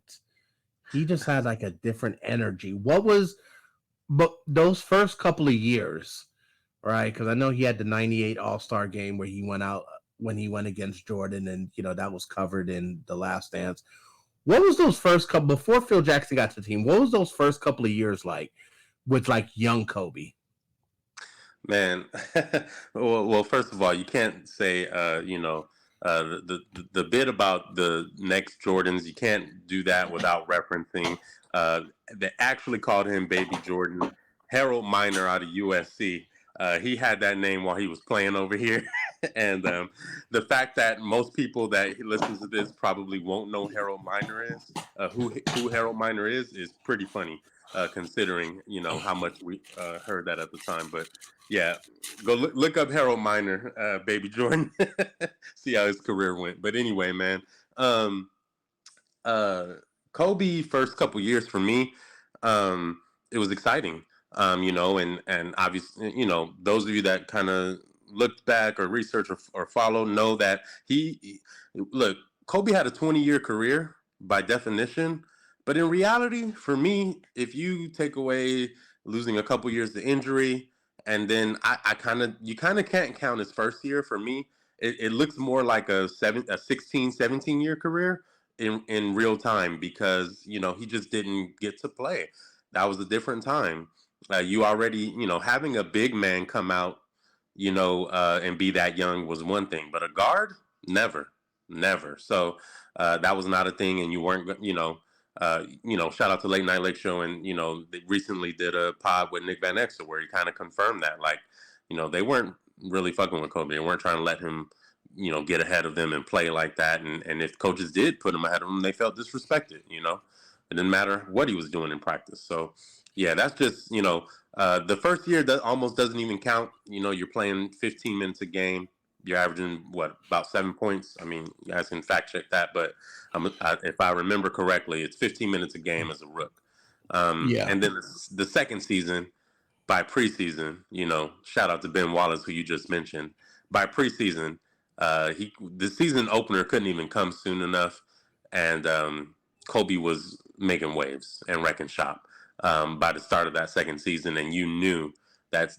He just had like a different energy. But those first couple of years, right? Because I know he had the '98 All-Star game where he went out when he went against Jordan, and that was covered in The Last Dance. What was those first couple before Phil Jackson got to the team? What was those first couple of years like with like young Kobe? Man, well, first of all, you can't say, the bit about the next Jordans. You can't do that without referencing. They actually called him Baby Jordan. Harold Miner out of USC. He had that name while he was playing over here, and the fact that most people that listen to this probably won't know Harold Miner is, who Harold Miner is pretty funny, considering how much we heard that at the time, but. Yeah, go look up Harold Miner, Baby Jordan, see how his career went. But anyway, man, Kobe first couple years for me, it was exciting, and obviously, those of you that kind of looked back or research or follow know that look, Kobe had a 20-year career by definition, but in reality, for me, if you take away losing a couple years to injury. And then you kind of can't count his first year for me. It looks more like a 16, 17-year career in real time because, he just didn't get to play. That was a different time. You already, having a big man come out, and be that young was one thing, but a guard, never. So that was not a thing. And you weren't, shout out to Late Night LakeShow, and they recently did a pod with Nick Van Exel where he kind of confirmed that, like, they weren't really fucking with Kobe. They weren't trying to let him, get ahead of them and play like that. And if coaches did put him ahead of him, they felt disrespected. It didn't matter what he was doing in practice. So, yeah, that's just the first year that almost doesn't even count. You're playing 15 minutes a game. You're averaging about 7 points. I mean, you guys can fact check that, but if I remember correctly, it's 15 minutes a game as a rook. Yeah. And then the second season, by preseason, shout out to Ben Wallace, who you just mentioned. By preseason, the season opener couldn't even come soon enough, and Kobe was making waves and wrecking shop by the start of that second season, and you knew that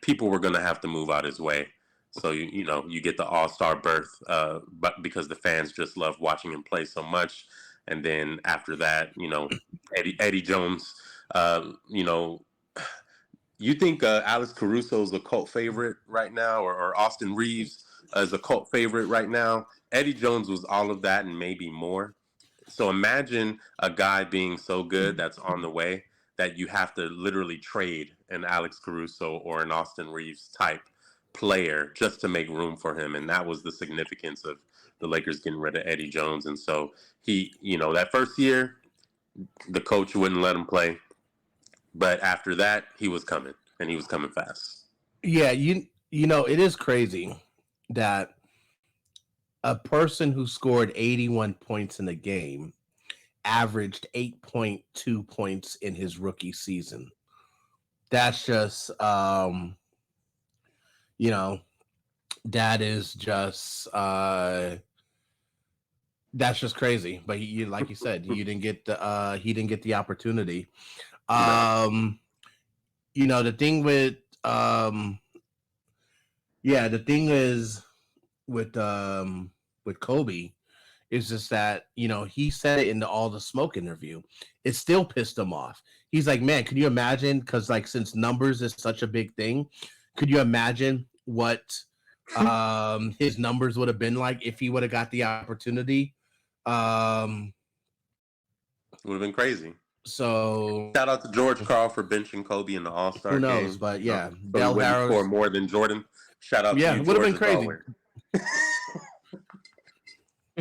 people were going to have to move out his way. So you get the All-Star berth, but because the fans just love watching him play so much, and then after that, Eddie Jones, you think Alex Caruso is a cult favorite right now, or Austin Reeves is a cult favorite right now? Eddie Jones was all of that and maybe more. So imagine a guy being so good that's on the way that you have to literally trade an Alex Caruso or an Austin Reeves type player just to make room for him. And that was the significance of the Lakers getting rid of Eddie Jones. And so he, that first year, the coach wouldn't let him play. But after that, he was coming, and he was coming fast. Yeah, it is crazy that a person who scored 81 points in a game averaged 8.2 points in his rookie season. That's just that is just that's just crazy. But like you said, he didn't get the opportunity. The thing with the thing is with Kobe is just that he said it in all the smoke interview. It still pissed him off. He's like, man, can you imagine? Because like since numbers is such a big thing, could you imagine what his numbers would have been like if he would have got the opportunity? Would have been crazy. So Shout out to George Karl for benching Kobe in the All who Star knows? game. But yeah, So he Del wouldn't score Harrow's. more than Jordan. Shout out to Yeah, you, it would have George, been as crazy. always.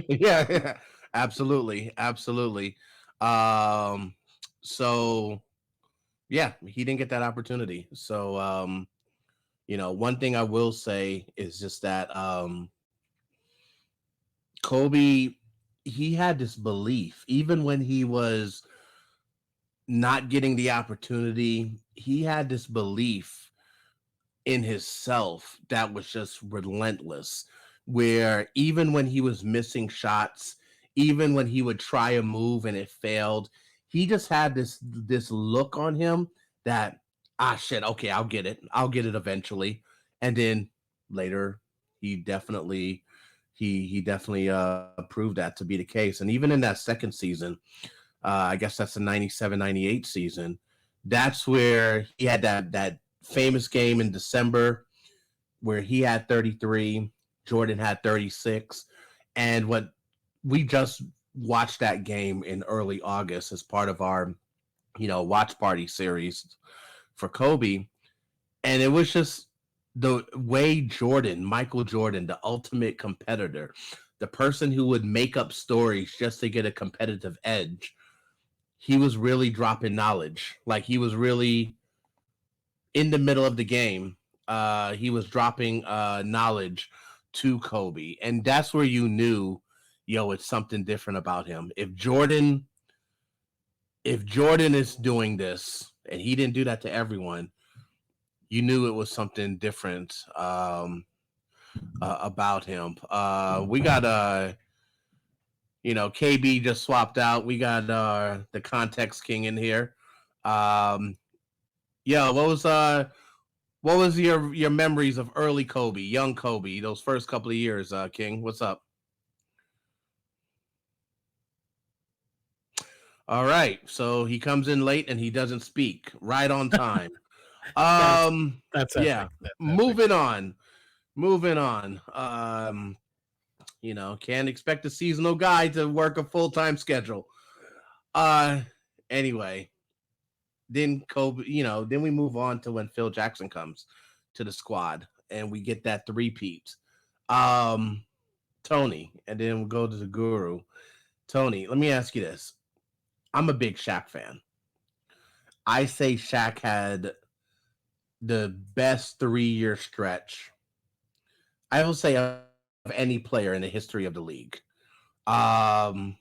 Yeah, absolutely, absolutely. So yeah, he didn't get that opportunity. So one thing I will say is just that Kobe, he had this belief, even when he was not getting the opportunity, he had this belief in himself that was just relentless. Where even when he was missing shots, even when he would try a move and it failed, he just had this look on him that shit, okay, I'll get it eventually. And then later, he definitely he definitely proved that to be the case. And even in that second season, I guess that's the 97-98 season. That's where he had that famous game in December where he had 33, Jordan had 36. And what we just watched that game in early August as part of our, watch party series for Kobe. And it was just the way Michael Jordan, the ultimate competitor, the person who would make up stories just to get a competitive edge, he was really dropping knowledge. Like he was really in the middle of the game. He was dropping knowledge to Kobe, and that's where you knew, it's something different about him. If Jordan is doing this, and he didn't do that to everyone, you knew it was something different about him. We got KB just swapped out. We got the context king in here. Yeah, what was your memories of early Kobe, young Kobe, those first couple of years, King? What's up? All right, so he comes in late and he doesn't speak right on time. That's Yeah. epic. That's Moving on. Moving on. Can't expect a seasonal guy to work a full-time schedule. Anyway, then Kobe, then we move on to when Phil Jackson comes to the squad and we get that three-peat. Tony, and then we'll go to the guru. Tony, let me ask you this. I'm a big Shaq fan. I say Shaq had the best 3-year stretch, I will say, of any player in the history of the league. Do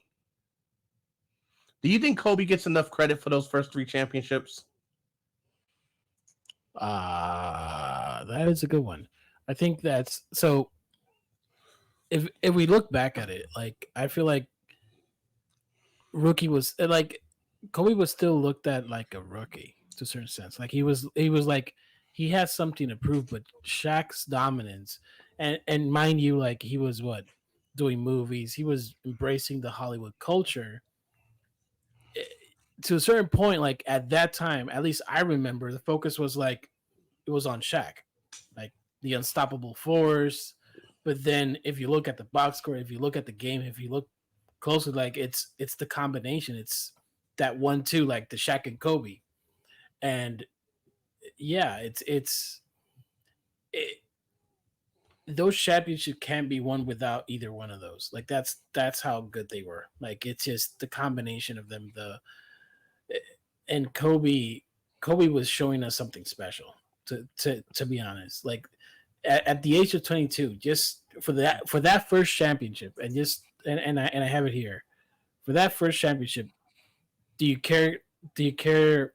you think Kobe gets enough credit for those first 3 championships? that is a good one. I think that's so. If we look back at it, like I feel like rookie was like Kobe was still looked at like a rookie to a certain sense. Like he was like he has something to prove, but Shaq's dominance and mind you, like he was doing movies, he was embracing the Hollywood culture. To a certain point, like at that time, at least I remember the focus was like it was on Shaq, like the unstoppable force. But then if you look at the box score, if you look at the game, if you look closely, like it's the combination. It's that 1-2, like the Shaq and Kobe. And yeah, it, those championships can't be won without either one of those. Like that's how good they were. Like it's just the combination of them. And Kobe was showing us something special. To be honest, like at the age of 22, just for that first championship, and I have it here for that first championship. Do you care? Do you care?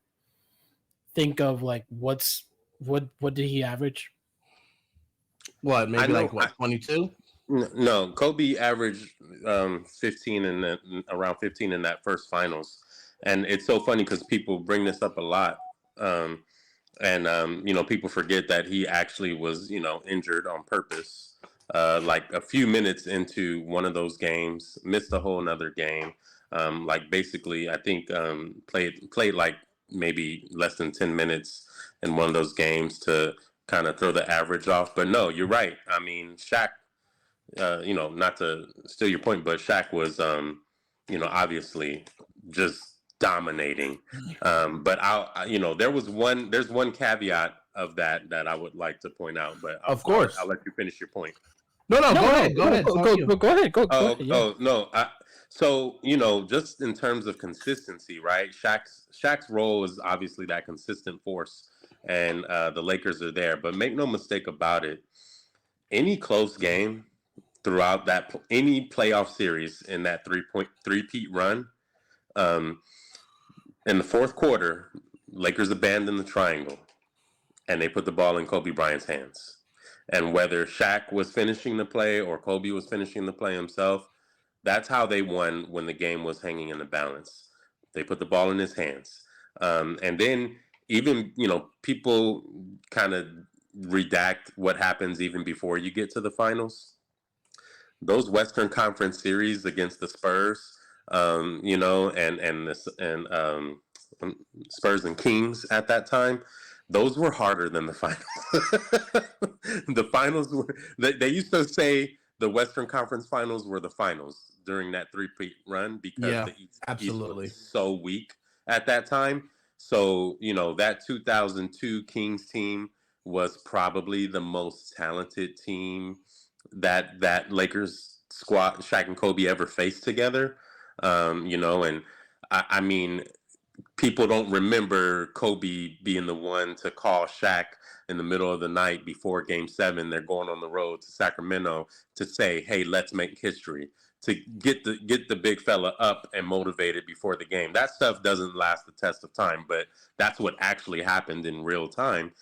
Think of like what did he average? What, maybe know. like what, 22? No, Kobe averaged 15 around 15 in that first finals, and it's so funny because people bring this up a lot, and people forget that he actually was injured on purpose, like a few minutes into one of those games, missed a whole another game, like basically I think played like maybe less than 10 minutes in one of those games to kind of throw the average off. But no, you're right. I mean, Shaq, not to steal your point, but Shaq was, obviously just dominating. But there's one caveat of that I would like to point out. But Of course. I'll let you finish your point. No, go ahead. Go ahead. Go ahead. Oh, no. So, just in terms of consistency, right? Shaq's role is obviously that consistent force, and the Lakers are there. But make no mistake about it, any close game throughout any playoff series in that three-peat run, in the fourth quarter, Lakers abandoned the triangle, and they put the ball in Kobe Bryant's hands. And whether Shaq was finishing the play or Kobe was finishing the play himself, that's how they won when the game was hanging in the balance. They put the ball in his hands. And then even, people kind of redact what happens even before you get to the finals. Those Western Conference series against the Spurs, and Spurs and Kings at that time, those were harder than the finals. The finals were. They used to say the Western Conference Finals were the finals during that three-peat run because the East was so weak at that time. So that 2002 Kings team was probably the most talented team that Lakers squad, Shaq and Kobe, ever faced together. And I mean, people don't remember Kobe being the one to call Shaq in the middle of the night before Game 7. They're going on the road to Sacramento to say, "Hey, let's make history," to get the big fella up and motivated before the game. That stuff doesn't last the test of time, but that's what actually happened in real time.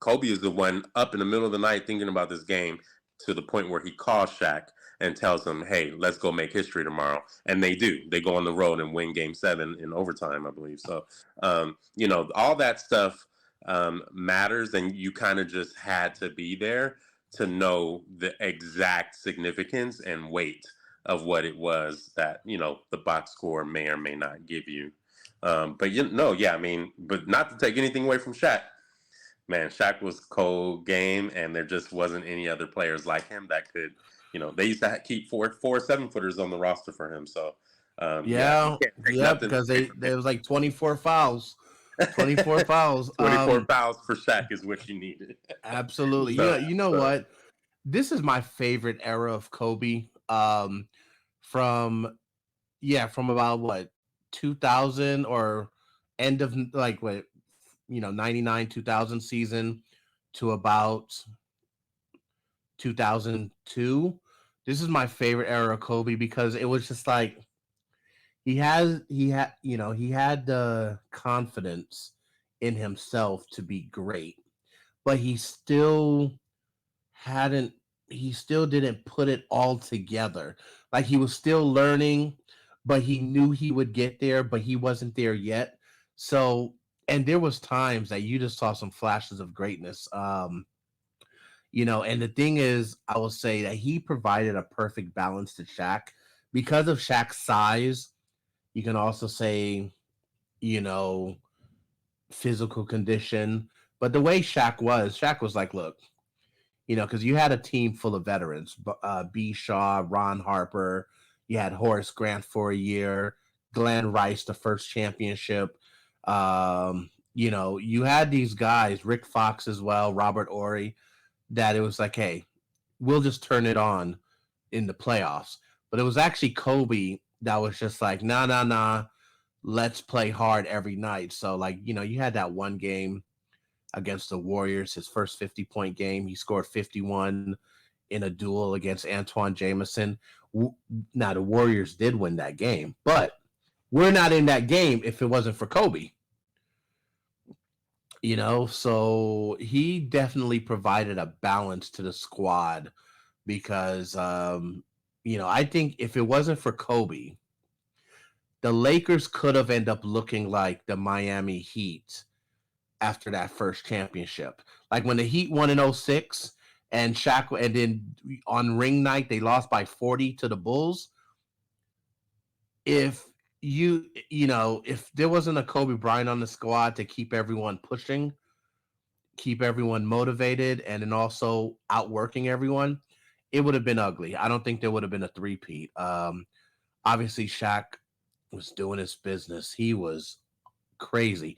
Kobe is the one up in the middle of the night thinking about this game to the point where he calls Shaq and tells them, "Hey, let's go make history tomorrow." And they do. They go on the road and win Game 7 in overtime, I believe. So, all that stuff matters, and you kind of just had to be there to know the exact significance and weight of what it was that, the box score may or may not give you. But not to take anything away from Shaq. Man, Shaq was cold game, and there just wasn't any other players like him that could, they used to keep four 7-footers on the roster for him. So, because there was like 24 fouls. 24 fouls. 24 fouls for Shaq is what you needed. Absolutely. What? This is my favorite era of Kobe. From about 2000 or end of 99 2000 season to about 2002. This is my favorite era of Kobe because it was just like he had the confidence in himself to be great, but he still didn't put it all together. Like he was still learning, but he knew he would get there, but he wasn't there yet. So, and there was times that you just saw some flashes of greatness. And the thing is, I will say that he provided a perfect balance to Shaq. Because of Shaq's size, you can also say, physical condition. But the way Shaq was like, look, because you had a team full of veterans, B. Shaw, Ron Harper, you had Horace Grant for a year, Glenn Rice, the first championship. You had these guys, Rick Fox as well, Robert Horry, that it was like, hey, we'll just turn it on in the playoffs. But it was actually Kobe that was just like, nah, let's play hard every night. So, you had that one game against the Warriors, his first 50-point game. He scored 51 in a duel against Antoine Jameson. Now, the Warriors did win that game, but we're not in that game if it wasn't for Kobe. So he definitely provided a balance to the squad because, I think if it wasn't for Kobe, the Lakers could have ended up looking like the Miami Heat after that first championship. Like when the Heat won in 06 and Shaq, and then on ring night, they lost by 40 to the Bulls. If if there wasn't a Kobe Bryant on the squad to keep everyone pushing, keep everyone motivated, and then also outworking everyone, it would have been ugly. I don't think there would have been a three-peat. Obviously, Shaq was doing his business. He was crazy,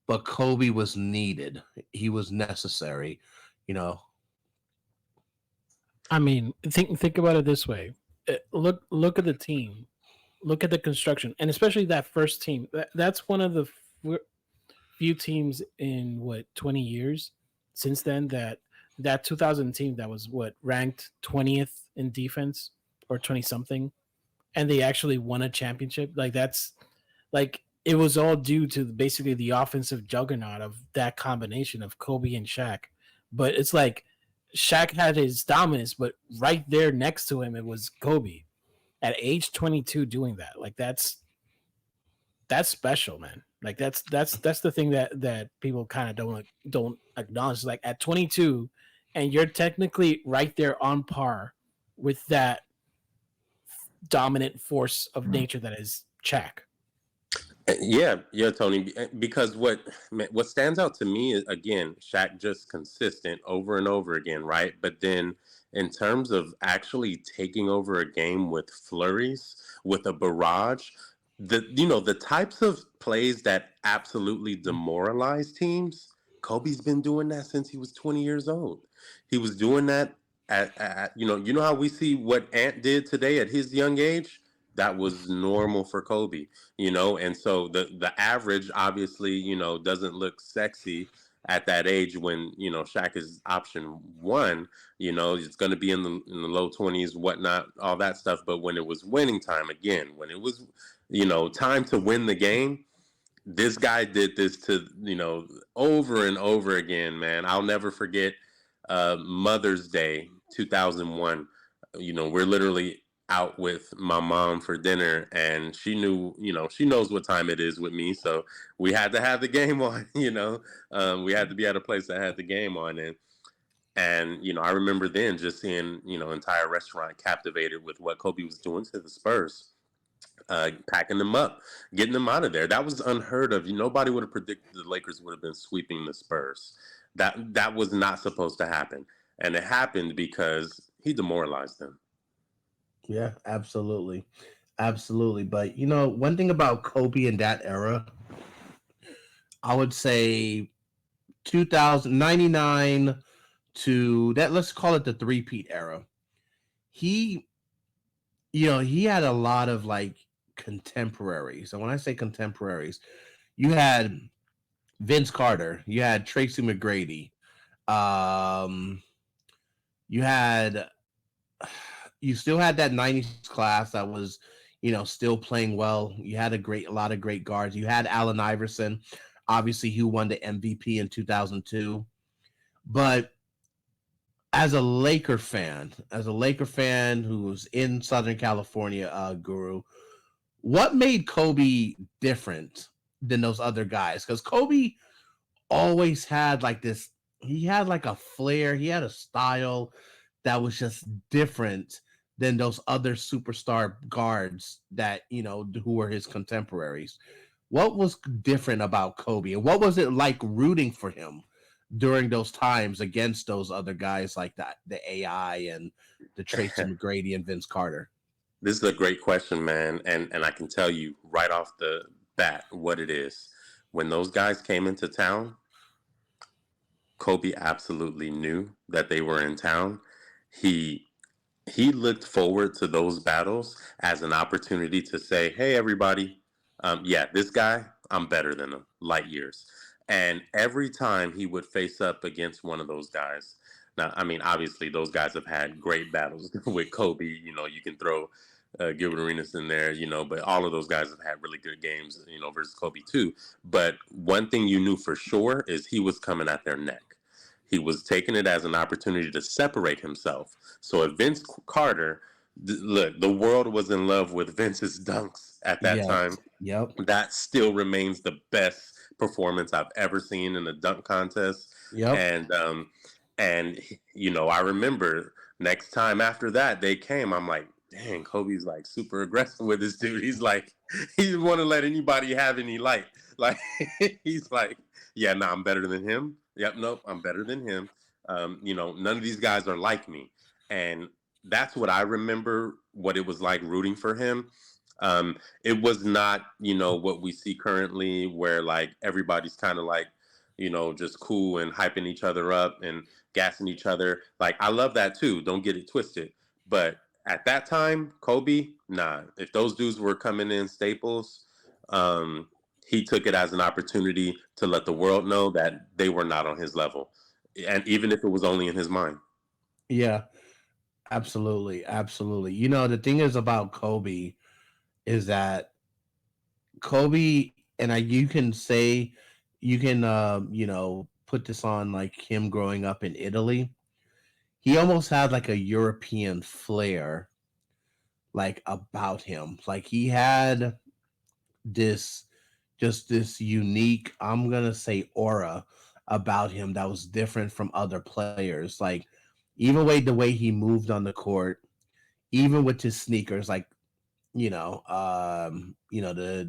but Kobe was needed. He was necessary. You know, I mean, think about it this way. Look at the team. Look at the construction, and especially that first team. That's one of the few teams in what 20 years since then that 2000 team that was what ranked 20th in defense or 20 something, and they actually won a championship. Like that's like it was all due to basically the offensive juggernaut of that combination of Kobe and Shaq. But it's like Shaq had his dominance, but right there next to him it was Kobe at age 22 doing that. Like that's special, man. Like that's the thing that people kind of don't acknowledge. Like at 22, and you're technically right there on par with that dominant force of nature that is Shaq. Yeah, Tony. Because what stands out to me is again, Shaq just consistent over and over again, right? But then in terms of actually taking over a game with flurries, with a barrage, the types of plays that absolutely demoralize teams. Kobe's been doing that since he was 20 years old. He was doing that at you know how we see what Ant did today at his young age. That was normal for Kobe, and so the average obviously doesn't look sexy at that age when Shaq is option one. It's going to be in the low 20s, whatnot, all that stuff. But when it was winning time, again, when it was time to win the game, this guy did this to over and over again, man. I'll never forget Mother's Day 2001. We're literally out with my mom for dinner, and she knows what time it is with me, so we had to have the game on. We had to be at a place that had the game on, and I remember then just seeing entire restaurant captivated with what Kobe was doing to the Spurs. Packing them up, getting them out of there. That was unheard of. Nobody would have predicted the Lakers would have been sweeping the Spurs. That was not supposed to happen, and it happened because he demoralized them. yeah, absolutely, absolutely. But one thing about Kobe in that era, I would say 2099 to that. Let's call it the three-peat era. He, he had a lot of like contemporaries. And when I say contemporaries, you had Vince Carter, you had Tracy McGrady, um, you had you still had that 90s class that was, still playing well. You had a lot of great guards. You had Allen Iverson, obviously, who won the MVP in 2002. But as a Laker fan who's in Southern California, Guru, what made Kobe different than those other guys? Because Kobe always had like this, he had like a flair, he had a style that was just different than those other superstar guards that, who were his contemporaries. What was different about Kobe, and what was it like rooting for him during those times against those other guys like that, the AI and the Tracy McGrady and Vince Carter? This is a great question, man, and I can tell you right off the bat what it is. When those guys came into town, Kobe absolutely knew that they were in town. He he looked forward to those battles as an opportunity to say, "Hey, everybody, yeah, this guy, I'm better than him, light years." And every time he would face up against one of those guys, now, I mean, obviously, those guys have had great battles with Kobe. You can throw Gilbert Arenas in there, but all of those guys have had really good games, versus Kobe too. But one thing you knew for sure is he was coming at their neck. He was taking it as an opportunity to separate himself. So if Vince Carter, look, the world was in love with Vince's dunks at that Yes. time. Yep. That still remains the best performance I've ever seen in a dunk contest. Yep. And I remember next time after that they came, I'm like, dang, Kobe's like super aggressive with this dude. He's like, he didn't want to let anybody have any light. Like, he's like, yeah, no, I'm better than him. Yep, nope, I'm better than him. None of these guys are like me. And that's what I remember what it was like rooting for him. It was not, what we see currently, where like everybody's kind of like, just cool and hyping each other up and gassing each other. Like, I love that too. Don't get it twisted. But at that time, Kobe, nah. If those dudes were coming in staples, um, he took it as an opportunity to let the world know that they were not on his level, and even if it was only in his mind. Yeah, absolutely, absolutely. The thing is about Kobe is that Kobe and you can say you can put this on like him growing up in Italy. He almost had like a European flair like about him. Like he had this this unique, I'm going to say, aura about him that was different from other players. Like even the way he moved on the court, even with his sneakers, like the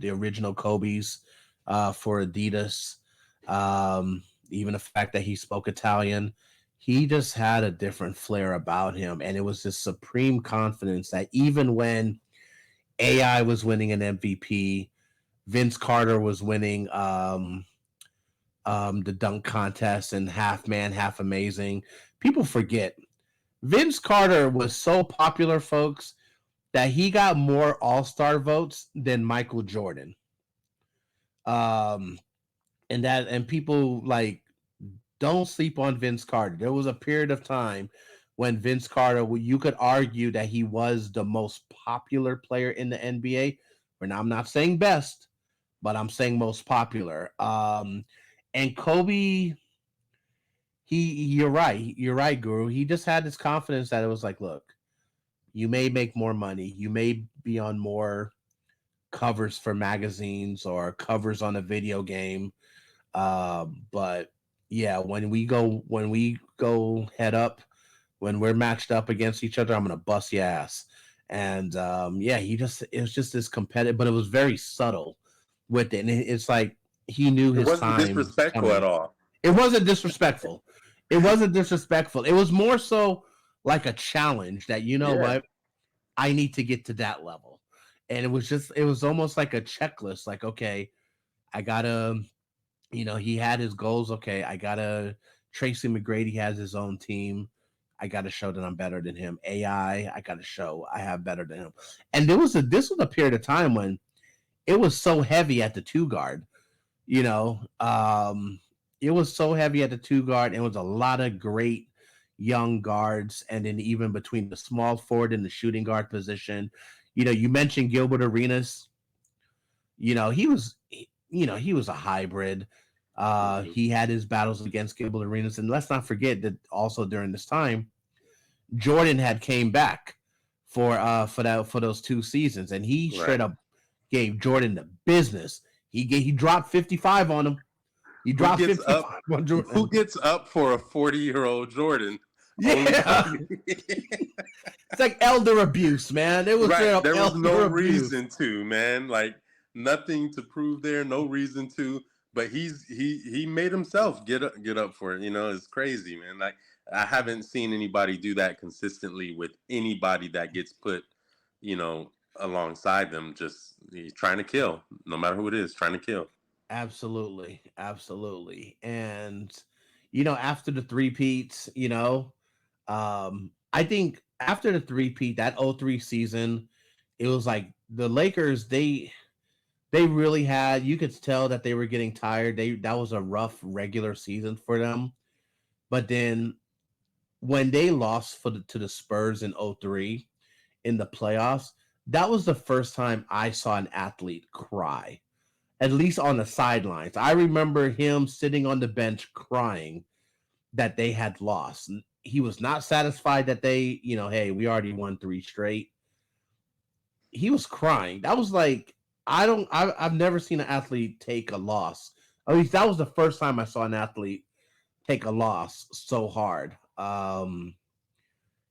original Kobe's for Adidas. Even the fact that he spoke Italian, he just had a different flair about him, and it was this supreme confidence that even when AI was winning an MVP, Vince Carter was winning the dunk contest and half man, half amazing. People forget Vince Carter was so popular, folks, that he got more All-Star votes than Michael Jordan. Um, and people like don't sleep on Vince Carter. There was a period of time when Vince Carter, you could argue that he was the most popular player in the NBA. And I'm not saying best, but I'm saying most popular. And Kobe, you're right, Guru. He just had this confidence that it was like, look, you may make more money, you may be on more covers for magazines or covers on a video game. But yeah, when we go head up, when we're matched up against each other, I'm gonna bust your ass. And yeah, it was just this competitive, but it was very subtle with it. And it's like he knew It his wasn't time was disrespectful at coming. all. It wasn't disrespectful. It wasn't disrespectful. It was more so like a challenge that Yeah. what, I need to get to that level. And it was almost like a checklist. Like, okay, I gotta, he had his goals. Okay, I gotta, Tracy McGrady has his own team. I gotta show that I'm better than him. I gotta show I have better than him. And this was a period of time when it was so heavy at the two guard, you know. It was so heavy at the two guard. It was a lot of great young guards, and then even between the small forward and the shooting guard position, you mentioned Gilbert Arenas. He was a hybrid. Mhm. He had his battles against Gilbert Arenas, and let's not forget that also during this time, Jordan had came back for those 2 seasons, and he Right. straight up gave Jordan the business. He dropped 55 on him. He Who dropped gets 55 up? on Jordan. Who gets up for a 40-year-old Jordan? Only Yeah, Kobe. it's like elder abuse, man. It was straight Right. up There was no elder abuse. reason to, man. Like nothing to prove there, no reason to. But he made himself get up for it. It's crazy, man. Like I haven't seen anybody do that consistently with anybody that gets put, you know, alongside them. Just he's trying to kill, no matter who it is, trying to kill. Absolutely, absolutely. And after the three peats, I think after the three-peat, that '03 season, it was like the Lakers, they really had, you could tell that they were getting tired. That was a rough regular season for them. But then when they lost to the Spurs in '03 in the playoffs, that was the first time I saw an athlete cry, at least on the sidelines. I remember him sitting on the bench crying that they had lost. He was not satisfied that they, hey, we already won 3 straight. He was crying. That was like, I've never seen an athlete take a loss. At least that was the first time I saw an athlete take a loss so hard.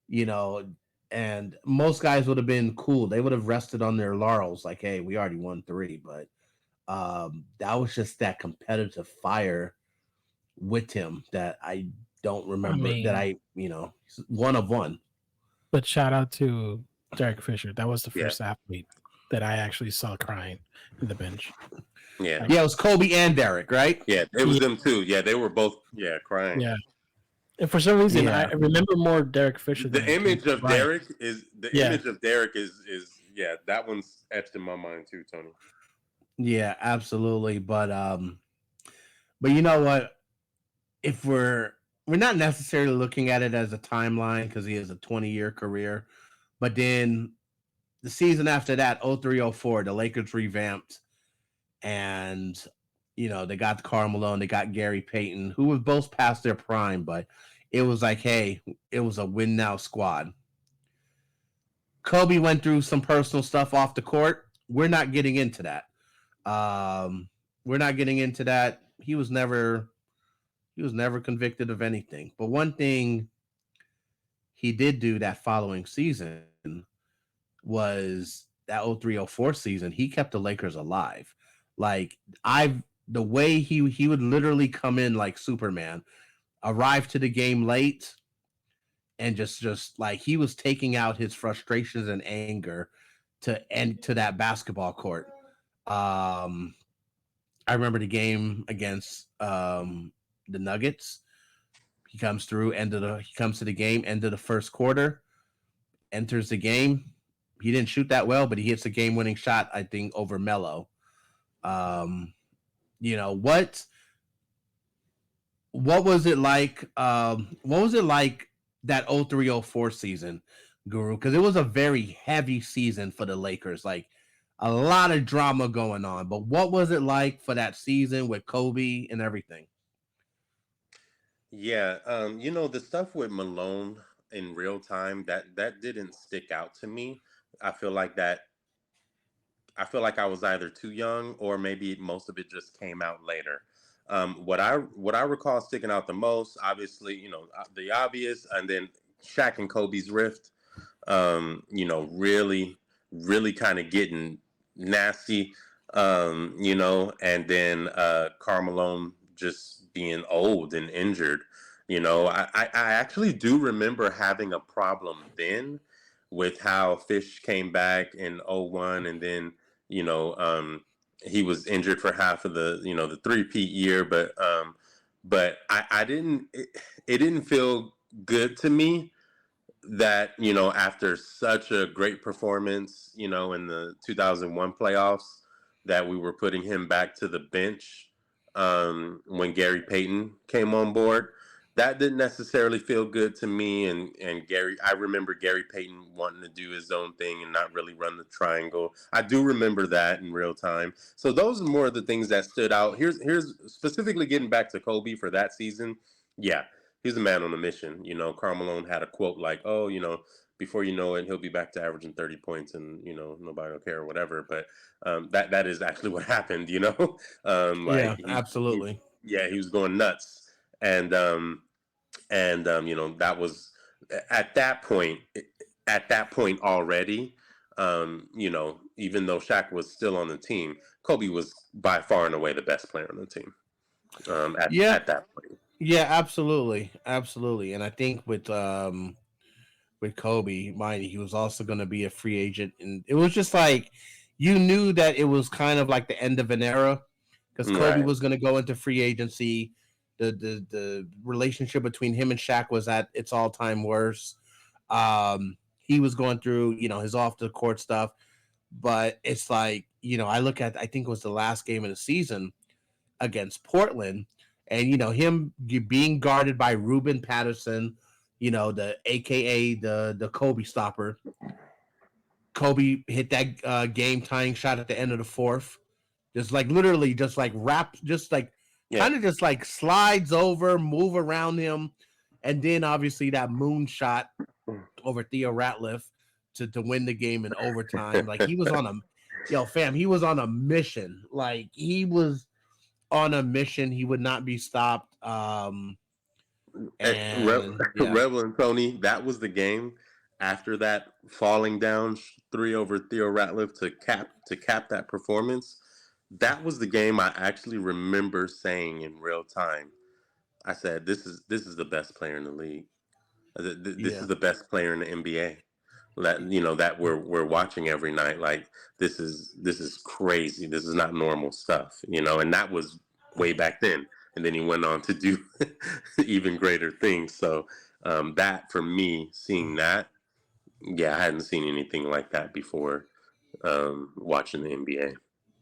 You know, and most guys would have been cool. They would have rested on their laurels, like, hey, we already won 3. But that was just that competitive fire with him that I don't I remember that mean, one of one. but shout out to Derek Fisher. That was the Yeah. first athlete. that I actually saw crying in the bench. Yeah. Yeah, it was Kobe and Derek, right? Yeah, it was Yeah. them too. Yeah, they were both crying. Yeah. And for some reason, Yeah. I remember more Derek Fisher than The image of Bryant. Derek is that one's etched in my mind too, Tony. Yeah, absolutely. But you know what? If we're not necessarily looking at it as a timeline because he has a 20-year career, but then the season after that, 03-04, the Lakers revamped, and they got Karl Malone, they got Gary Payton, who was both past their prime, but it was like, hey, it was a win now squad. Kobe went through some personal stuff off the court. We're not getting into that. We're not getting into that. He was never convicted of anything. But one thing he did do that following season was that 03-04 season. He kept the Lakers alive. Like the way he would literally come in like Superman, arrive to the game late, and just like he was taking out his frustrations and anger to that basketball court. I remember the game against the Nuggets. He comes through, he comes to the game, end of the first quarter, enters the game. He didn't shoot that well, but he hits a game-winning shot, I think, over Melo. What was it like? What was it like that 03-04 season, Guru? Because it was a very heavy season for the Lakers. Like a lot of drama going on. But what was it like for that season with Kobe and everything? Yeah, the stuff with Malone in real time that didn't stick out to me. I feel like that. I feel like I was either too young or maybe most of it just came out later. What I recall sticking out the most, obviously, the obvious, and then Shaq and Kobe's rift. Really, really kind of getting nasty. And then Karl Malone just being old and injured. I actually do remember having a problem then with how Fish came back in '01, and then you know he was injured for half of the three-peat year, but I didn't it didn't feel good to me that after such a great performance in the 2001 playoffs that we were putting him back to the bench when Gary Payton came on board. That didn't necessarily feel good to me, and I remember Gary Payton wanting to do his own thing and not really run the triangle. I do remember that in real time. So those are more of the things that stood out. Here's specifically getting back to Kobe for that season. Yeah, he's a man on a mission. Karl Malone had a quote like, "Oh, before you know it, he'll be back to averaging 30 points, and nobody will care or whatever." But that is actually what happened. Yeah, absolutely. He was going nuts, and that was at that point. At that point already, even though Shaq was still on the team, Kobe was by far and away the best player on the team. At that point. Yeah, absolutely, absolutely. And I think with Kobe, mind you, he was also going to be a free agent, and it was just like you knew that it was kind of like the end of an era because Kobe was going to go into free agency. The relationship between him and Shaq was at its all time worst. He was going through his off the court stuff, but it's like I think it was the last game of the season against Portland, and him being guarded by Ruben Patterson, the AKA the Kobe stopper. Kobe hit that game tying shot at the end of the fourth, just like literally, just like kind of just like slides over, move around him, and then obviously that moon shot over Theo Ratliff to win the game in overtime. Like he was on he was on a mission. Like he was on a mission. He would not be stopped. Rebel and Tony, that was the game after that falling down 3 over Theo Ratliff to cap that performance. That was the game I actually remember saying in real time. I said, "This is the best player in the league. This is the best player in the NBA." that we're watching every night. Like this is crazy. This is not normal stuff, and that was way back then. And then he went on to do even greater things. So that for me, seeing that, yeah, I hadn't seen anything like that before watching the NBA.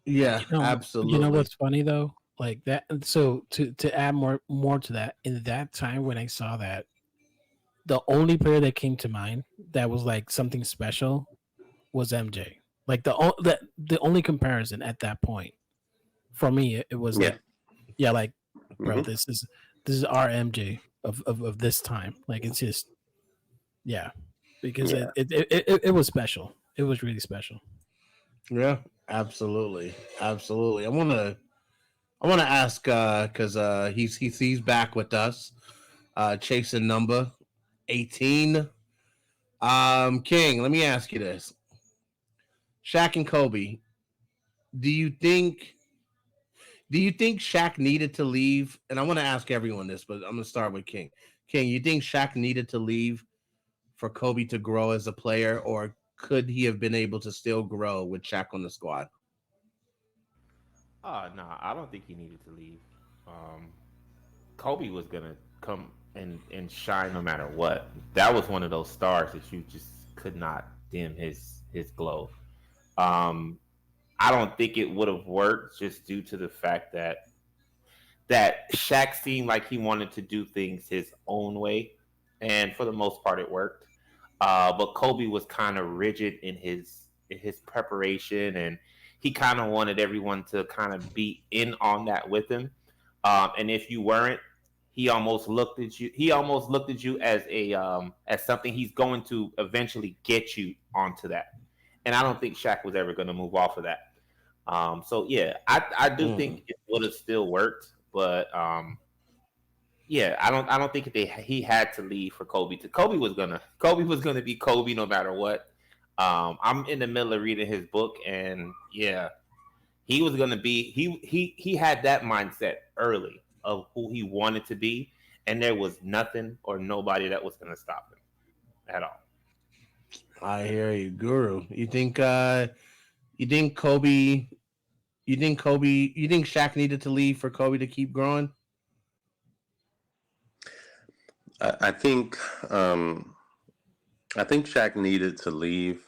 Yeah, You know absolutely. what's funny though? Like that. So to add more to that, in that time when I saw that, the only player that came to mind that was like something special was MJ. Like the only comparison at that point for me, it was Yeah. like, yeah, like bro, Hmm. this is our MJ of this time. Like it's just yeah, because Yeah. it was special. It was really special. Yeah, absolutely, absolutely. I wanna ask because he's back with us, chasing number 18. King, let me ask you this: Shaq and Kobe. Do you think? Do you think Shaq needed to leave? And I want to ask everyone this, but I'm gonna start with King. King, you think Shaq needed to leave for Kobe to grow as a player, or could he have been able to still grow with Shaq on the squad? No, I don't think he needed to leave. Um, Kobe was gonna come and shine no matter what. That was one of those stars that you just could not dim his glow. Um, I don't think it would have worked just due to the fact that Shaq seemed like he wanted to do things his own way, and for the most part, it worked. But Kobe was kind of rigid in his preparation, and he kind of wanted everyone to kind of be in on that with him. And if you weren't, he almost looked at you. He almost looked at you as a as something he's going to eventually get you onto that. And I don't think Shaq was ever going to move off of that. So yeah, I do think Mm. it would have still worked, but yeah, I don't think he had to leave for Kobe. Kobe was gonna be Kobe no matter what. I'm in the middle of reading his book, and yeah, he was gonna be he had that mindset early of who he wanted to be, and there was nothing or nobody that was gonna stop him at all. I hear you, Guru. You think Kobe you think Shaq needed to leave for Kobe to keep growing? I think Shaq needed to leave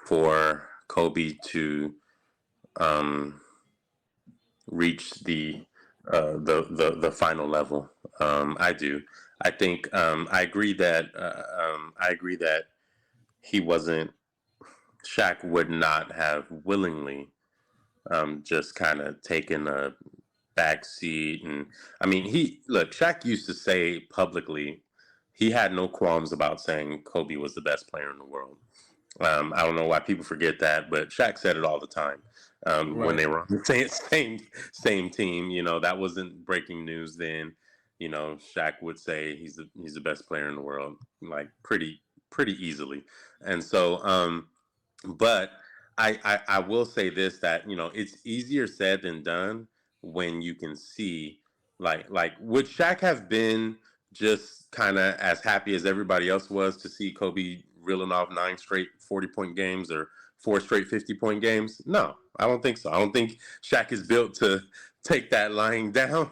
for Kobe to um, reach the final level. I do. I think I agree that he wasn't. Shaq would not have willingly just kind of taken a back seat. And I mean, Shaq used to say publicly he had no qualms about saying Kobe was the best player in the world. I don't know why people forget that, but Shaq said it all the time when Right. they were on the same team. That wasn't breaking news then. Shaq would say he's the best player in the world, like pretty easily. And so, but I will say this, that it's easier said than done when you can see, like would Shaq have been just kind of as happy as everybody else was to see Kobe reeling off 9 straight 40-point games or 4 straight 50-point games? No, I don't think so. I don't think Shaq is built to take that lying down.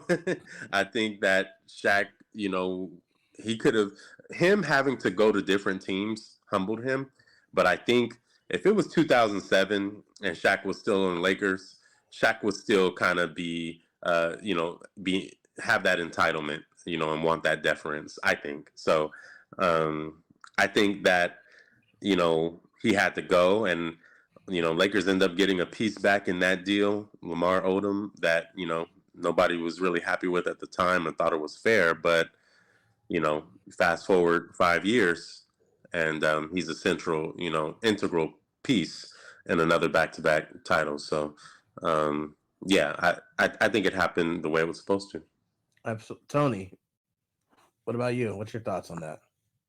I think that Shaq, he could have, him having to go to different teams humbled him. But I think if it was 2007 and Shaq was still in the Lakers, Shaq would still kind of be have that entitlement, and want that deference. I think so. I think that he had to go, and Lakers end up getting a piece back in that deal, Lamar Odom, that nobody was really happy with at the time and thought it was fair, but fast forward 5 years, and he's a integral piece in another back-to-back title. So, yeah, I think it happened the way it was supposed to. Absolutely. Tony, what about you? What's your thoughts on that?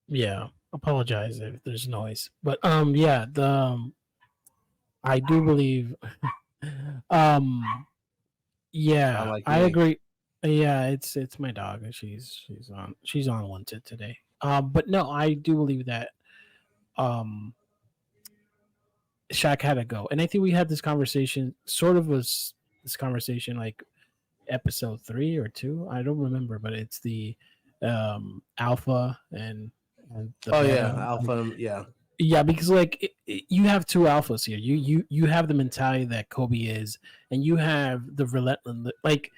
Yeah, apologize if there's noise, but yeah, the I do believe, um, Sound yeah, like I me. agree. Yeah, it's my dog. She's on one today. But no, I do believe that Shaq had to go. And I think we had this conversation, like episode 3 or 2. I don't remember, but it's the alpha and the beta. alpha, yeah. Yeah, because like you have two alphas here. You have the mentality that Kobe is, and you have the relentless. Like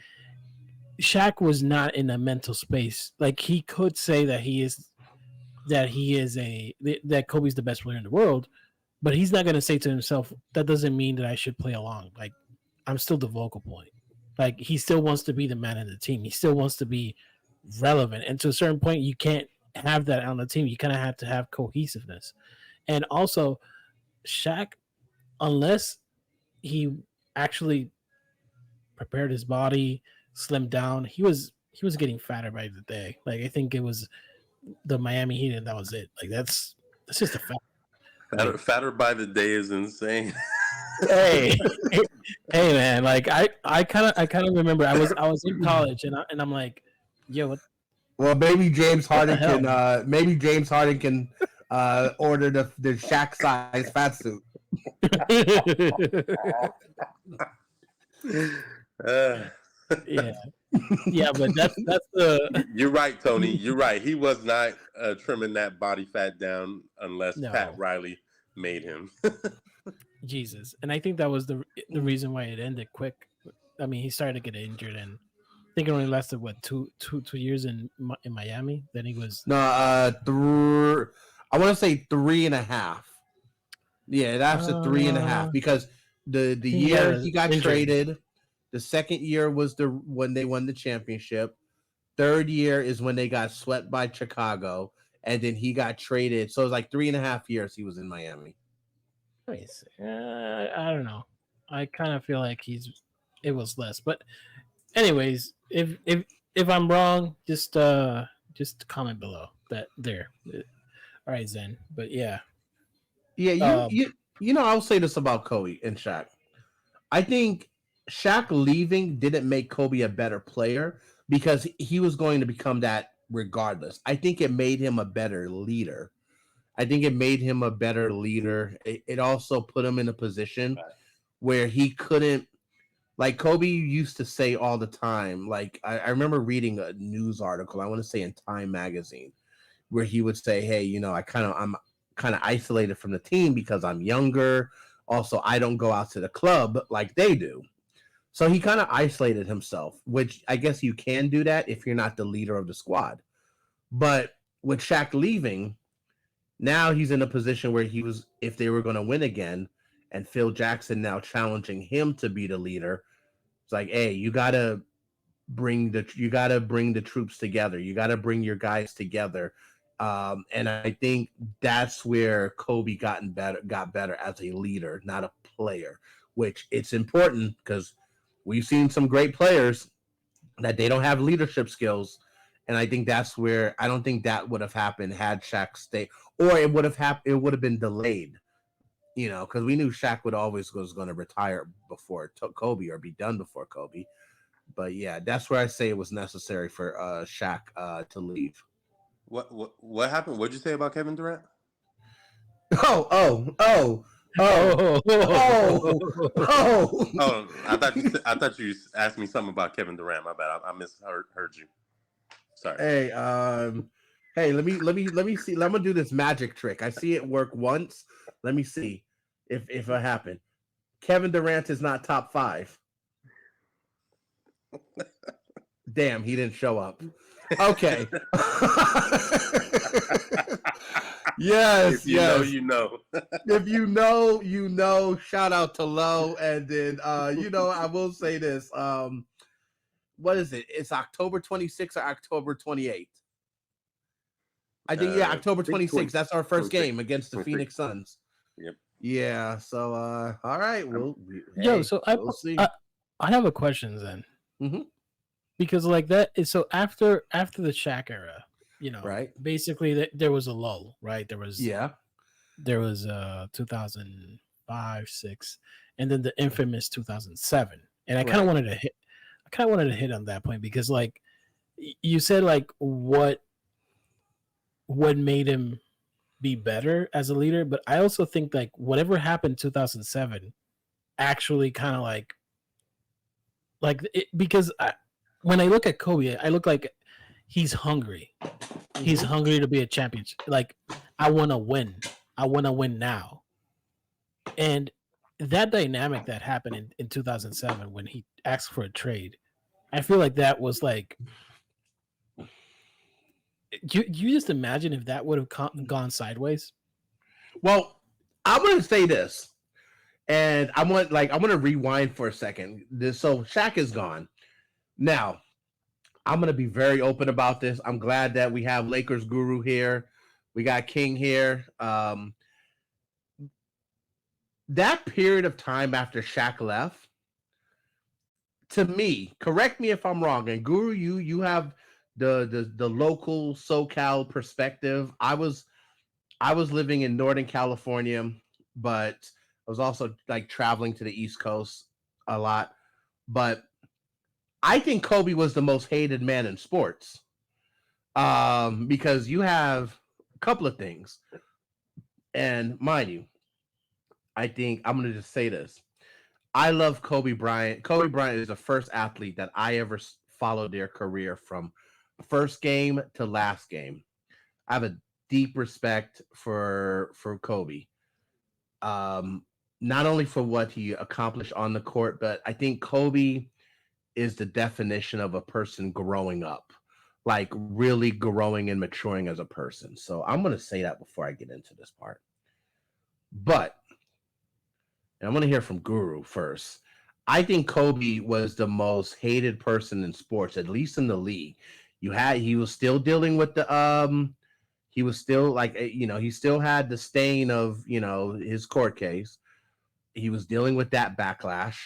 Shaq was not in a mental space. Like he could say that that Kobe's the best player in the world, but he's not going to say to himself, that doesn't mean that I should play along. Like I'm still the vocal point. Like he still wants to be the man of the team. He still wants to be relevant, and to a certain point, you can't have that on the team. You kind of have to have cohesiveness. And also, Shaq, unless he actually prepared his body, slimmed down, he was getting fatter by the day. Like I think it was the Miami Heat, and that was it. Like that's just a fact. Fatter by the day is insane. Hey, hey, man! Like I kind of remember I was in college, and I'm like, yo, what? Well, maybe James Harden hell? can order the Shaq size fat suit. Yeah, but that's the. You're right, Tony. You're right. He was not trimming that body fat down unless Pat Riley made him. Jesus, and I think that was the reason why it ended quick. I mean, he started to get injured, and I think it only lasted two years in Miami. Then he was I want to say 3.5. Yeah, that's a 3.5 because the year he got traded, the second year was when they won the championship. Third year is when they got swept by Chicago, and then he got traded. So it was like 3.5 years he was in Miami. Nice. I don't know. I kind of feel like it was less, but anyways, if I'm wrong, just comment below that there. All right, Zen. But yeah, I'll say this about Kobe and Shaq. I think Shaq leaving didn't make Kobe a better player because he was going to become that regardless. I think it made him a better leader. It also put him in a position where he couldn't, like Kobe used to say all the time. Like I remember reading a news article, I want to say in Time magazine, where he would say, hey, I'm kind of isolated from the team because I'm younger. Also, I don't go out to the club like they do. So he kind of isolated himself, which I guess you can do that if you're not the leader of the squad. But with Shaq leaving, now he's in a position where if they were going to win again, and Phil Jackson now challenging him to be the leader, it's like, hey, you gotta bring the troops together. You gotta bring your guys together. And I think that's where Kobe got better as a leader, not a player, which it's important because we've seen some great players that they don't have leadership skills. And I think that's where I don't think that would have happened had Shaq stayed, or it would have been delayed, because we knew Shaq was going to retire before Kobe or be done before Kobe. But yeah, that's where I say it was necessary for Shaq to leave. What happened? What'd you say about Kevin Durant? Oh! I thought you asked me something about Kevin Durant. My bad. I misheard you. Sorry. Hey, let me see. Let me do this magic trick. I see it work once. Let me see if it happened. Kevin Durant is not top 5. Damn, he didn't show up. Okay. Yes, if you know. If you know, shout out to Low. And then I will say this. What is it? It's October 26th or October 28th. I think October 26th. That's our first game against the Phoenix Suns. Yep. Yeah. So all right. Well, we'll see. I have a question then. Mm-hmm. Because like that is so after the Shaq era, right? Basically, there was a lull, right? There was 2005, 6, and then the infamous 2007. And I kind of wanted to hit. I kind of wanted to hit on that point because, like, you said, like what made him be better as a leader, but I also think like whatever happened in 2007 actually kind of because when I look at Kobe, I look like he's hungry. He's hungry to be a champion. Like, I want to win. I want to win now. And that dynamic that happened in 2007 when he asked for a trade, I feel like that was like, you just imagine if that would have gone sideways. Well, I'm going to say this, and I want to rewind for a second. So Shaq is gone. Now, I'm going to be very open about this. I'm glad that we have Lakers Guru here. We got King here. That period of time after Shaq left, to me, correct me if I'm wrong, and Guru, you have the local SoCal perspective. I was living in Northern California, but I was also like traveling to the East Coast a lot. But I think Kobe was the most hated man in sports, because you have a couple of things, and mind you, I think I'm going to just say this. I love Kobe Bryant. Kobe Bryant is the first athlete that I ever followed their career from first game to last game. I have a deep respect for Kobe. Not only for what he accomplished on the court, but I think Kobe is the definition of a person growing up, like really growing and maturing as a person. So I'm going to say that before I get into this part. But and I'm going to hear from Guru first. I think Kobe was the most hated person in sports, at least in the league. He was still dealing with he was still he still had the stain of, his court case. He was dealing with that backlash.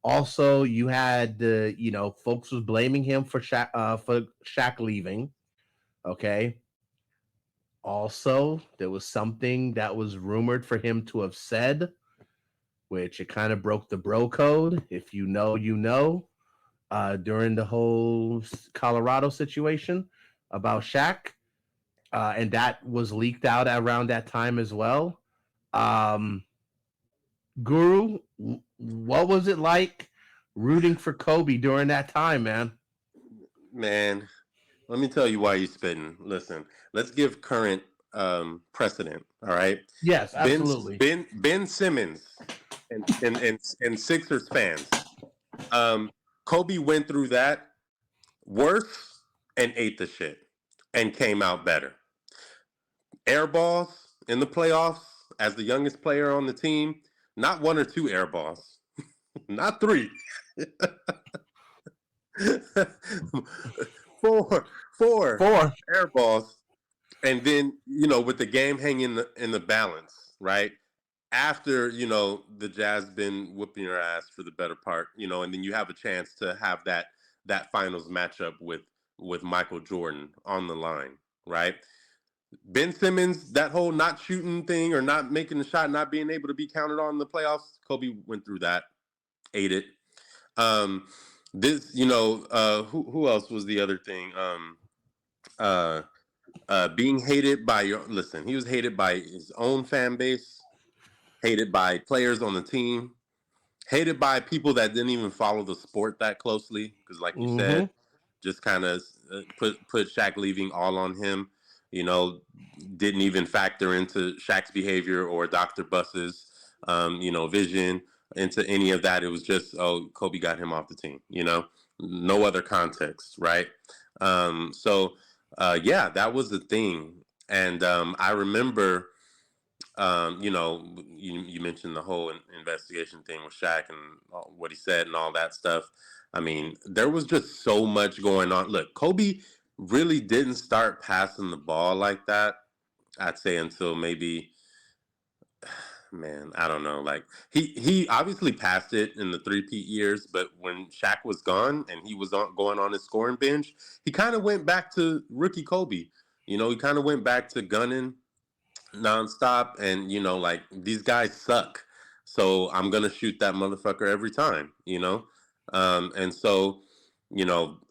Also, you had folks was blaming him for Shaq leaving. Okay. Also, there was something that was rumored for him to have said, which it kind of broke the bro code. If you know, you know, during the whole Colorado situation about Shaq. And that was leaked out around that time as well. Guru, what was it like rooting for Kobe during that time, man? Man, let me tell you why you're spitting. Listen, let's give current precedent. All right. Yes, absolutely. Ben Simmons and Sixers fans. Kobe went through that worse and ate the shit and came out better. Air balls in the playoffs as the youngest player on the team, not one or two air balls, not three. Four air balls, and then with the game hanging in the balance, right? After the Jazz been whooping your ass for the better part, and then you have a chance to have that finals matchup with Michael Jordan on the line, right? Ben Simmons, that whole not shooting thing or not making the shot, not being able to be counted on in the playoffs, Kobe went through that, ate it. This, who else was the other thing? Being hated by he was hated by his own fan base, hated by players on the team, hated by people that didn't even follow the sport that closely. Because like you said, just kind of put Shaq leaving all on him, didn't even factor into Shaq's behavior or Dr. Buss's, vision into any of that. It was just, Kobe got him off the team, no other context, right? That was the thing. And I remember, you mentioned the whole investigation thing with Shaq and what he said and all that stuff. I mean, there was just so much going on. Look, Kobe really didn't start passing the ball like that, I'd say, until maybe, man, I don't know. Like he obviously passed it in the three-peat years, but when Shaq was gone and he was going on his scoring binge, he kind of went back to rookie Kobe. He kind of went back to gunning nonstop, and like, these guys suck, so I'm gonna shoot that motherfucker every time. And so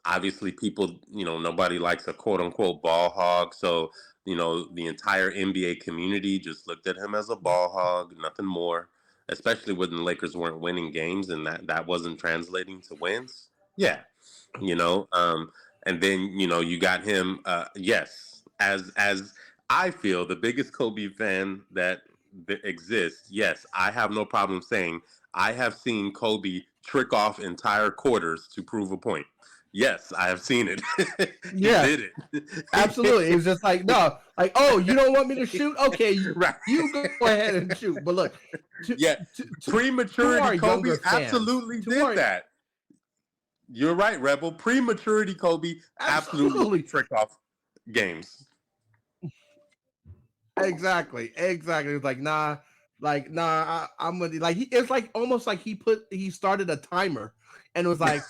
Obviously people, nobody likes a quote unquote ball hog. So, the entire NBA community just looked at him as a ball hog, nothing more, especially when the Lakers weren't winning games and that wasn't translating to wins. Yeah. you know and then you got him, yes, as I feel the biggest Kobe fan that exists. Yes, I have no problem saying I have seen Kobe trick off entire quarters to prove a point. Yes, I have seen it. He Yeah, did it. absolutely. It was just like, no, like, oh, you don't want me to shoot? Okay, Right. you go ahead and shoot. But look, Yeah, to prematurity our Kobe younger fans, absolutely to did our that. You're right, Rebel. Prematurity Kobe absolutely absolutely, trick off games. exactly. It's like nah. I'm gonna like. It's like almost like he started a timer, and was like,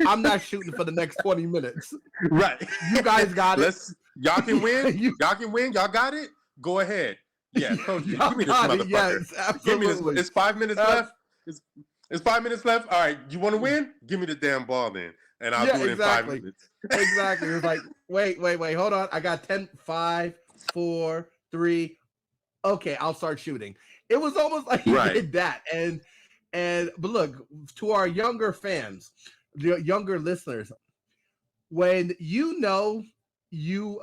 I'm not shooting for the next 20 minutes. Right. You guys got it. Y'all can win. You- Y'all can win. Y'all got it. Go ahead. Yeah, coach, Y'all give me this got it, motherfucker. yes, Give me this. absolutely. It's 5 minutes left. It's 5 minutes left. All right, you want to win? Give me the damn ball then, and I'll do it exactly. in 5 minutes. Exactly. It was like, wait, hold on. I got 10, 5, 4, 3. Okay, I'll start shooting. It was almost like he Right. did that. But look, to our younger fans, the younger listeners, when you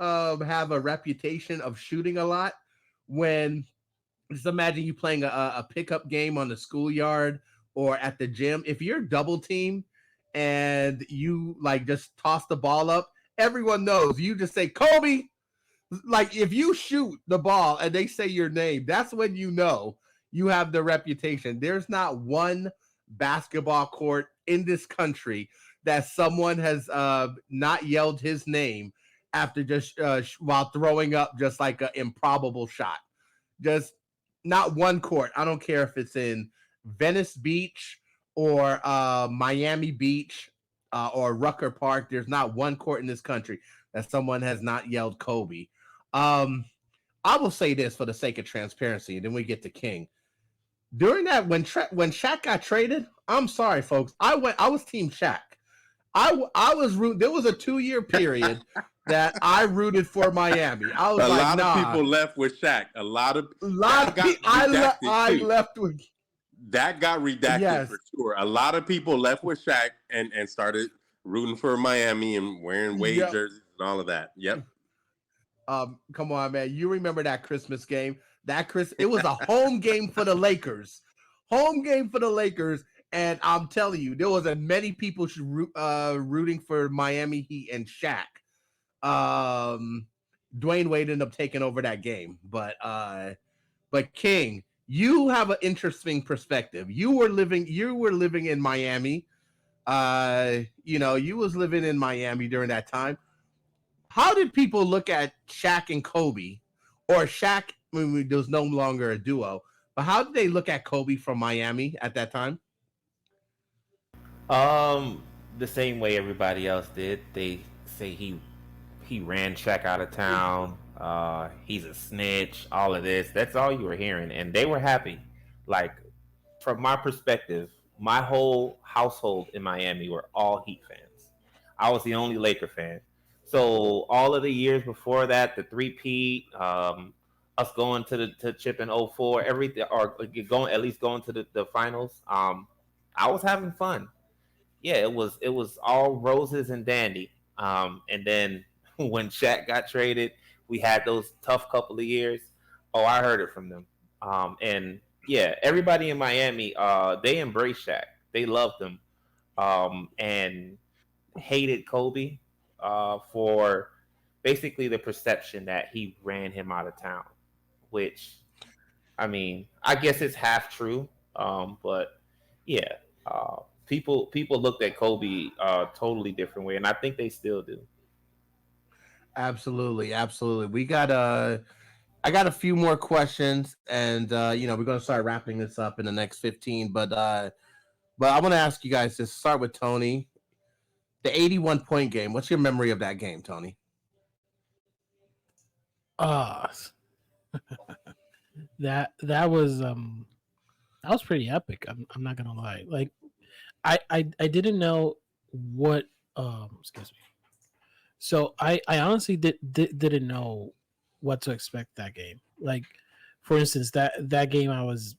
have a reputation of shooting a lot, when just imagine you playing a pickup game on the schoolyard or at the gym. If you're double team and you like just toss the ball up, everyone knows. You just say Kobe. Like if you shoot the ball and they say your name, that's when you know you have the reputation. There's not one basketball court in this country that someone has not yelled his name after just while throwing up just like an improbable shot. Just not one court. I don't care if it's in Venice Beach or Miami Beach or Rucker Park. There's not one court in this country that someone has not yelled Kobe. I will say this for the sake of transparency, and then we get to King. During that, when Shaq got traded, I'm sorry, folks. I was Team Shaq. I was there was a 2-year period that I rooted for Miami. I was a like, lot of people left with Shaq. A lot of people. I left with. That got redacted for sure. A lot of people left with Shaq and started rooting for Miami and wearing Wade jerseys and all of that. Yep. Come on, man. You remember that Christmas game? It was a home game for the Lakers. Home game for the Lakers. And I'm telling you, there wasn't many people rooting for Miami Heat and Shaq. Dwayne Wade ended up taking over that game. But King, you have an interesting perspective. You were living in Miami. You was living in Miami during that time. How did people look at Shaq and Kobe, or Shaq when there was no longer a duo? But how did they look at Kobe from Miami at that time? The same way everybody else did. They say he ran Shaq out of town. He's a snitch. All of this. That's all you were hearing, and they were happy. Like from my perspective, my whole household in Miami were all Heat fans. I was the only Laker fan. So all of the years before that, the 3-peat, us going to chip in 04, everything, or at least going to the finals. I was having fun. Yeah, it was all roses and dandy. And then when Shaq got traded, we had those tough couple of years. Oh, I heard it from them. And yeah, everybody in Miami, they embraced Shaq. They loved him, and hated Kobe for basically the perception that he ran him out of town. Which, I mean, I guess it's half true. But yeah. People looked at Kobe totally different way, and I think they still do. Absolutely. I got a few more questions, and we're gonna start wrapping this up in the next 15. But I want to ask you guys to start with Tony. The 81-point game. What's your memory of that game, Tony? That was pretty epic. I'm not gonna lie. Like I didn't know what Excuse me. So I honestly didn't know what to expect that game. Like, for instance, that game I was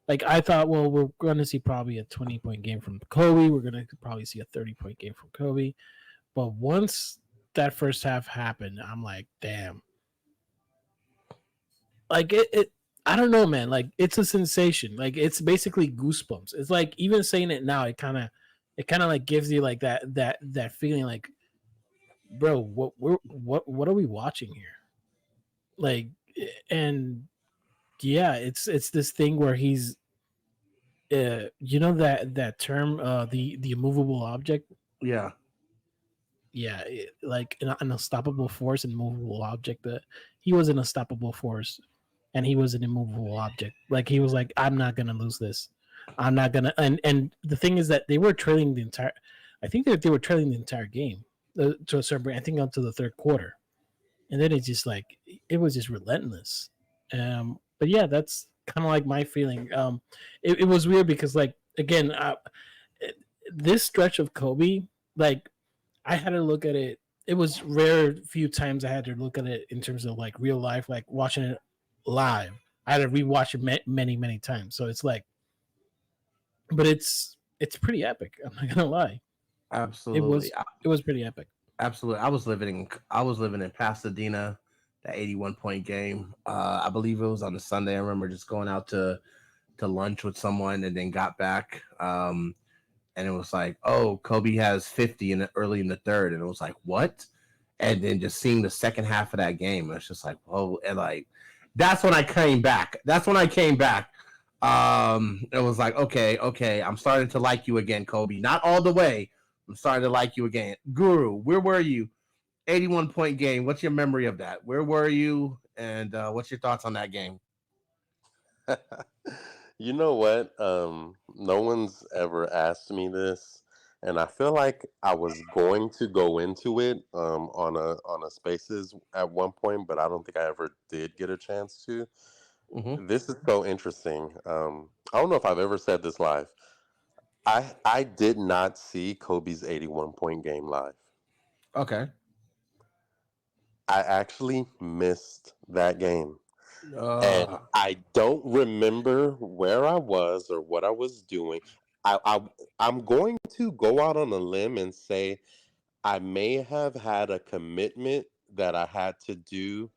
like, I thought, well, we're going to see probably a 20-point game from Kobe. We're going to probably see a 30-point game from Kobe. But once that first half happened, I'm like, damn. Like it I don't know, man. Like, it's a sensation. Like, it's basically goosebumps. It's like, even saying it now, it kind of like gives you like that feeling like, bro, what are we watching here? Like, and yeah, it's this thing where he's that term, the immovable object. Yeah. Yeah, like an unstoppable force and movable object. That he was an unstoppable force, and he was an immovable object. Like, he was like, I'm not gonna lose this. I'm not gonna. And the thing is that they were trailing the entire. I think that they were trailing the entire game to a certain point. I think up to the third quarter, and then it's just like, it was just relentless. But yeah, that's kind of like my feeling. It was weird because, like, again, this stretch of Kobe, like, I had to look at it. It was rare few times I had to look at it in terms of like real life, like watching it live. I had to rewatch it many times. So it's like, but it's pretty epic. I'm not gonna lie. It Absolutely. was it was pretty epic. Absolutely. I was living in Pasadena, that 81-point game. I believe it was on a Sunday. I remember just going out to lunch with someone and then got back. And it was like, oh, Kobe has 50 early in the third, and it was like, what? And then just seeing the second half of that game, it's just like, whoa, and like that's when I came back. That's when I came back. It was like, okay, I'm starting to like you again, Kobe. Not all the way. I'm starting to like you again. Guru, where were you? 81-point game. What's your memory of that? Where were you? And what's your thoughts on that game? You know what? No one's ever asked me this, and I feel like I was going to go into it on a Spaces at one point, but I don't think I ever did get a chance to. Hmm. This is so interesting. I don't know if I've ever said this live. I did not see Kobe's 81-point game live. Okay. I actually missed that game. And Uh, I don't remember where I was or what I was doing. I I'm going to go out on a limb and say I may have had a commitment that I had to do,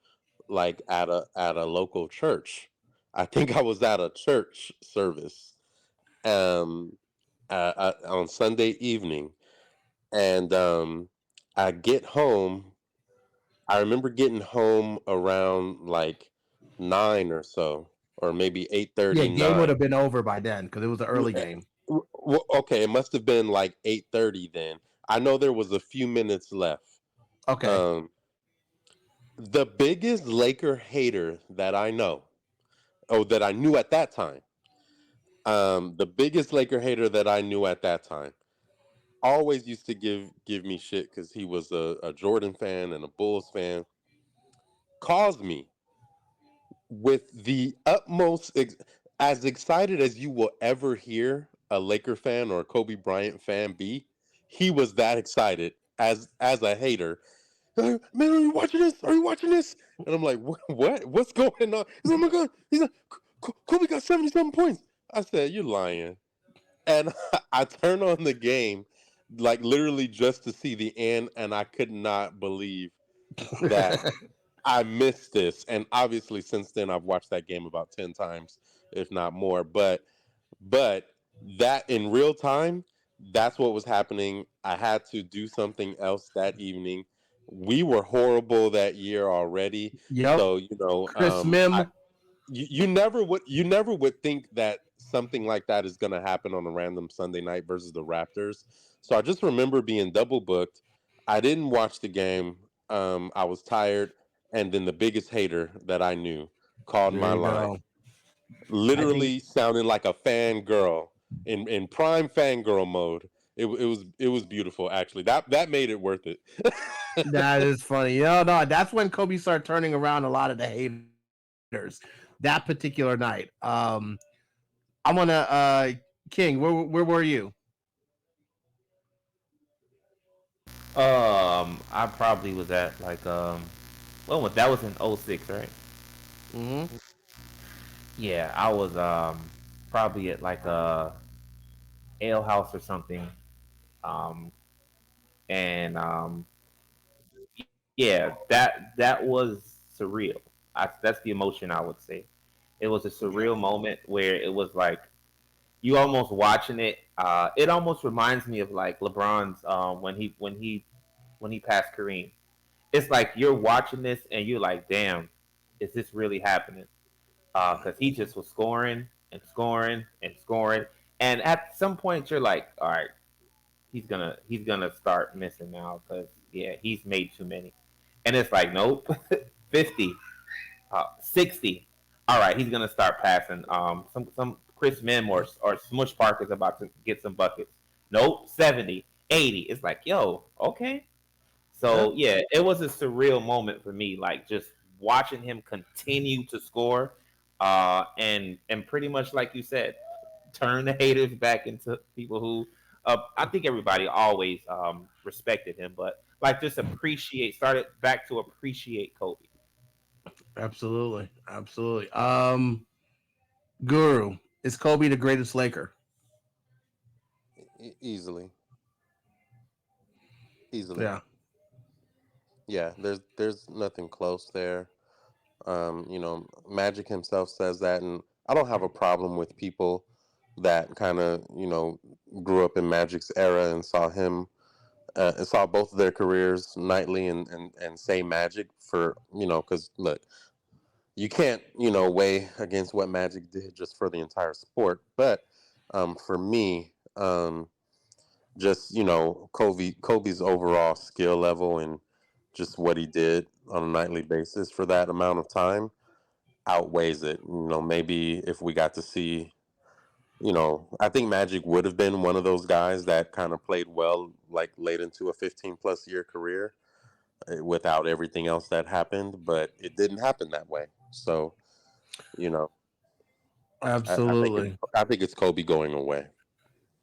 like at a local church. I think I was at a church service um on Sunday evening, and I get home. I remember getting home around like 9 or so, or maybe eight yeah, thirty game would nine. have been over by then because it was an early game. Well, okay, it must have been like 8:30 then. I know there was a few minutes left. Okay. Um, the biggest Laker hater that I know, oh, that I knew at that time, the biggest Laker hater that I knew at that time, always used to give me shit because he was a Jordan fan and a Bulls fan. Calls me with the utmost as excited as you will ever hear a Laker fan or a Kobe Bryant fan be. He was that excited as a hater. Man, are you watching this? Are you watching this? And I'm like, what? What's going on? He's like, oh my god. He's like, Kobe got 77 points. I said, you're lying. And I turned on the game, like literally just to see the end, and I could not believe that I missed this. And obviously, since then, I've watched that game about 10 times, if not more. But that in real time, that's what was happening. I had to do something else that evening. We were horrible that year already. Yep. So, Chris Mim. you never would think that something like that is going to happen on a random Sunday night versus the Raptors. So I just remember being double booked. I didn't watch the game. I was tired, and then the biggest hater that I knew called There my you line, go. I think literally sounding like a fangirl in prime fangirl mode. It was beautiful actually. That made it worth it. that is funny. No, that's when Kobe started turning around a lot of the haters. That particular night. I want to King, where were you? I probably was at like well, that was in '06, right? Mm-hmm. Yeah, I was probably at like a ale house or something. Um, and yeah, that was surreal. That's the emotion I would say. It was a surreal moment where it was like you almost watching it. It almost reminds me of like LeBron's when he passed Kareem. It's like you're watching this and you're like, damn, is this really happening? Because he just was scoring and scoring and scoring, and at some point you're like, all right, he's gonna start missing now because yeah, he's made too many, and it's like nope, 50, 60. All right, he's gonna start passing. Some Chris Mim or Smush Park is about to get some buckets. Nope, 70, 80. It's like yo, okay. Yeah, So yeah, it was a surreal moment for me, like just watching him continue to score, and pretty much like you said, turn the haters back into people who, I think everybody always respected him, but like just started back to appreciate Kobe. absolutely, absolutely. Guru, is Kobe the greatest Laker? Easily, easily. Yeah, Yeah, there's nothing close there. Magic himself says that, and I don't have a problem with people that kind of grew up in Magic's era and saw him and saw both of their careers nightly and say Magic for because look, you can't weigh against what Magic did just for the entire sport, but for me, just Kobe's overall skill level and just what he did on a nightly basis for that amount of time outweighs it. Maybe if we got to see, I think Magic would have been one of those guys that kind of played well, like late into a 15 plus year career without everything else that happened, but it didn't happen that way. So, you know, absolutely, I think it's Kobe going away.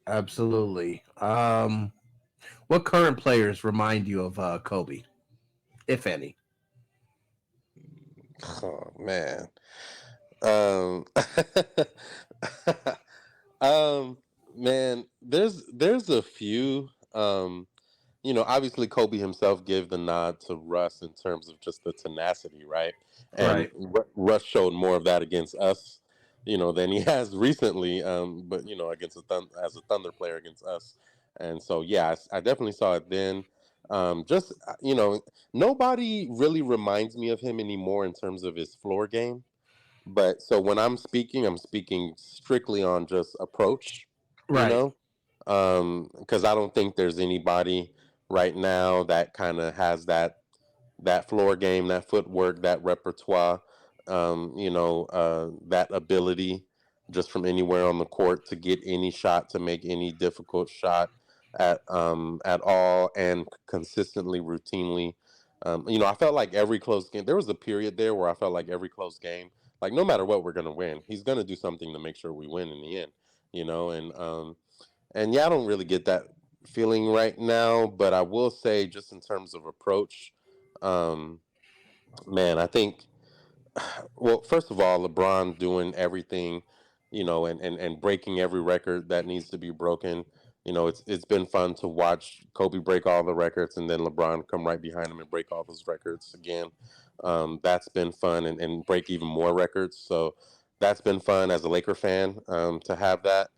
absolutely. What current players remind you of Kobe, if any? Oh man. Um, um, man, there's a few. Obviously Kobe himself gave the nod to Russ in terms of just the tenacity, right? And Right. Russ showed more of that against us, than he has recently. But against as a Thunder player against us, and so yeah, I definitely saw it then. Just nobody really reminds me of him anymore in terms of his floor game. But so when I'm speaking strictly on just approach, you Right. know, because I don't think there's anybody right now that kind of has that floor game, that footwork, that repertoire, that ability just from anywhere on the court to get any shot, to make any difficult shot at all, and consistently, routinely. I felt like every close game. There was a period there where I felt like every close game, like no matter what we're gonna win, he's gonna do something to make sure we win in the end. And yeah, I don't really get that feeling right now, but I will say, just in terms of approach, um, man, I think, well, first of all, LeBron doing everything, and breaking every record that needs to be broken. It's been fun to watch Kobe break all the records and then LeBron come right behind him and break all those records again. That's been fun, and break even more records. So that's been fun as a Laker fan, to have that.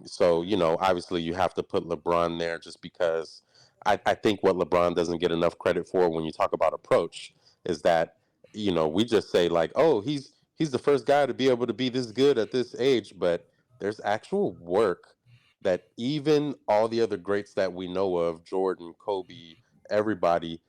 So obviously you have to put LeBron there just because I think what LeBron doesn't get enough credit for when you talk about approach is that we just say like, oh, he's the first guy to be able to be this good at this age, but there's actual work that even all the other greats that we know of, Jordan, Kobe, everybody,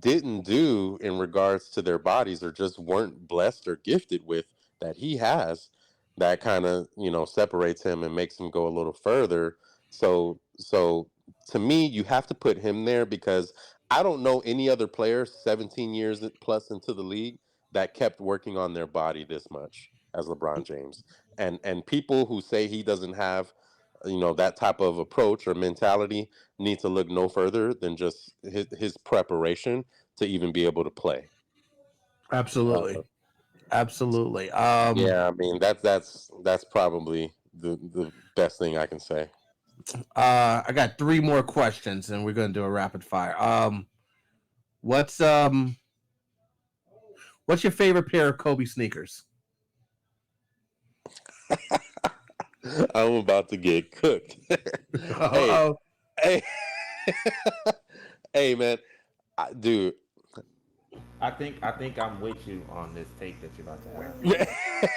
didn't do in regards to their bodies, or just weren't blessed or gifted with, that he has, that kind of separates him and makes him go a little further. So to me, you have to put him there because I don't know any other player 17 years plus into the league that kept working on their body this much as LeBron James. And people who say he doesn't have that type of approach or mentality needs to look no further than just his preparation to even be able to play. Absolutely. Absolutely. Yeah, I mean that's probably the best thing I can say. I got 3 more questions, and we're gonna do a rapid fire. What's what's your favorite pair of Kobe sneakers? I'm about to get cooked. Hey, Oh, hey, hey, man, dude. I think I'm with you on this take that you're about to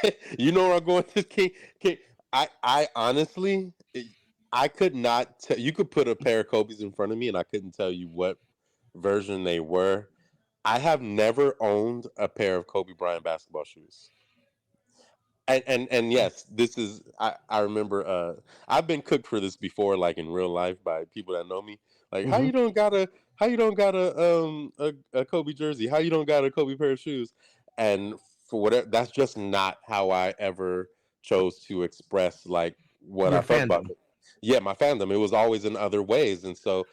have. You know where I'm going to King. King. I honestly, I could not tell. You could put a pair of Kobe's in front of me, and I couldn't tell you what version they were. I have never owned a pair of Kobe Bryant basketball shoes. And yes, this is I remember I've been cooked for this before, like in real life by people that know me. Like, Mhm. how you don't got a Kobe jersey? How you don't got a Kobe pair of shoes? And for whatever, that's just not how I ever chose to express like what Your I felt about fandom. it. Yeah, my fandom. It was always in other ways, and so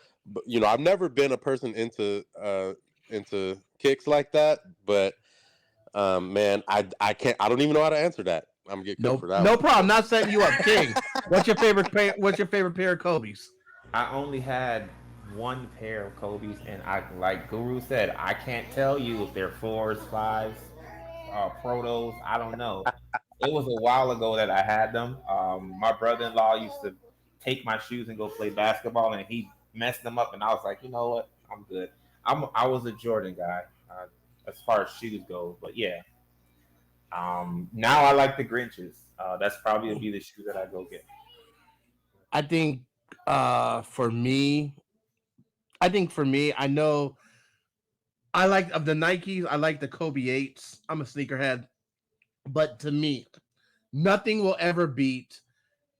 I've never been a person into kicks like that, but man, I can't. I don't even know how to answer that. I'm gonna get cooked No, for that no one. problem. Not setting you up, King. What's your favorite pair? What's your favorite pair of Kobe's? I only had one pair of Kobe's, and like Guru said, I can't tell you if they're fours, fives, protos. I don't know. It was a while ago that I had them. My brother-in-law used to take my shoes and go play basketball, and he messed them up, and I was like, you know what, I'm good. I was a Jordan guy as far as shoes go, but yeah. Now I like the Grinches. That's probably would be the shoe that I go get. I think for me, I know I like of the Nikes. I like the Kobe 8s. I'm a sneakerhead, but to me, nothing will ever beat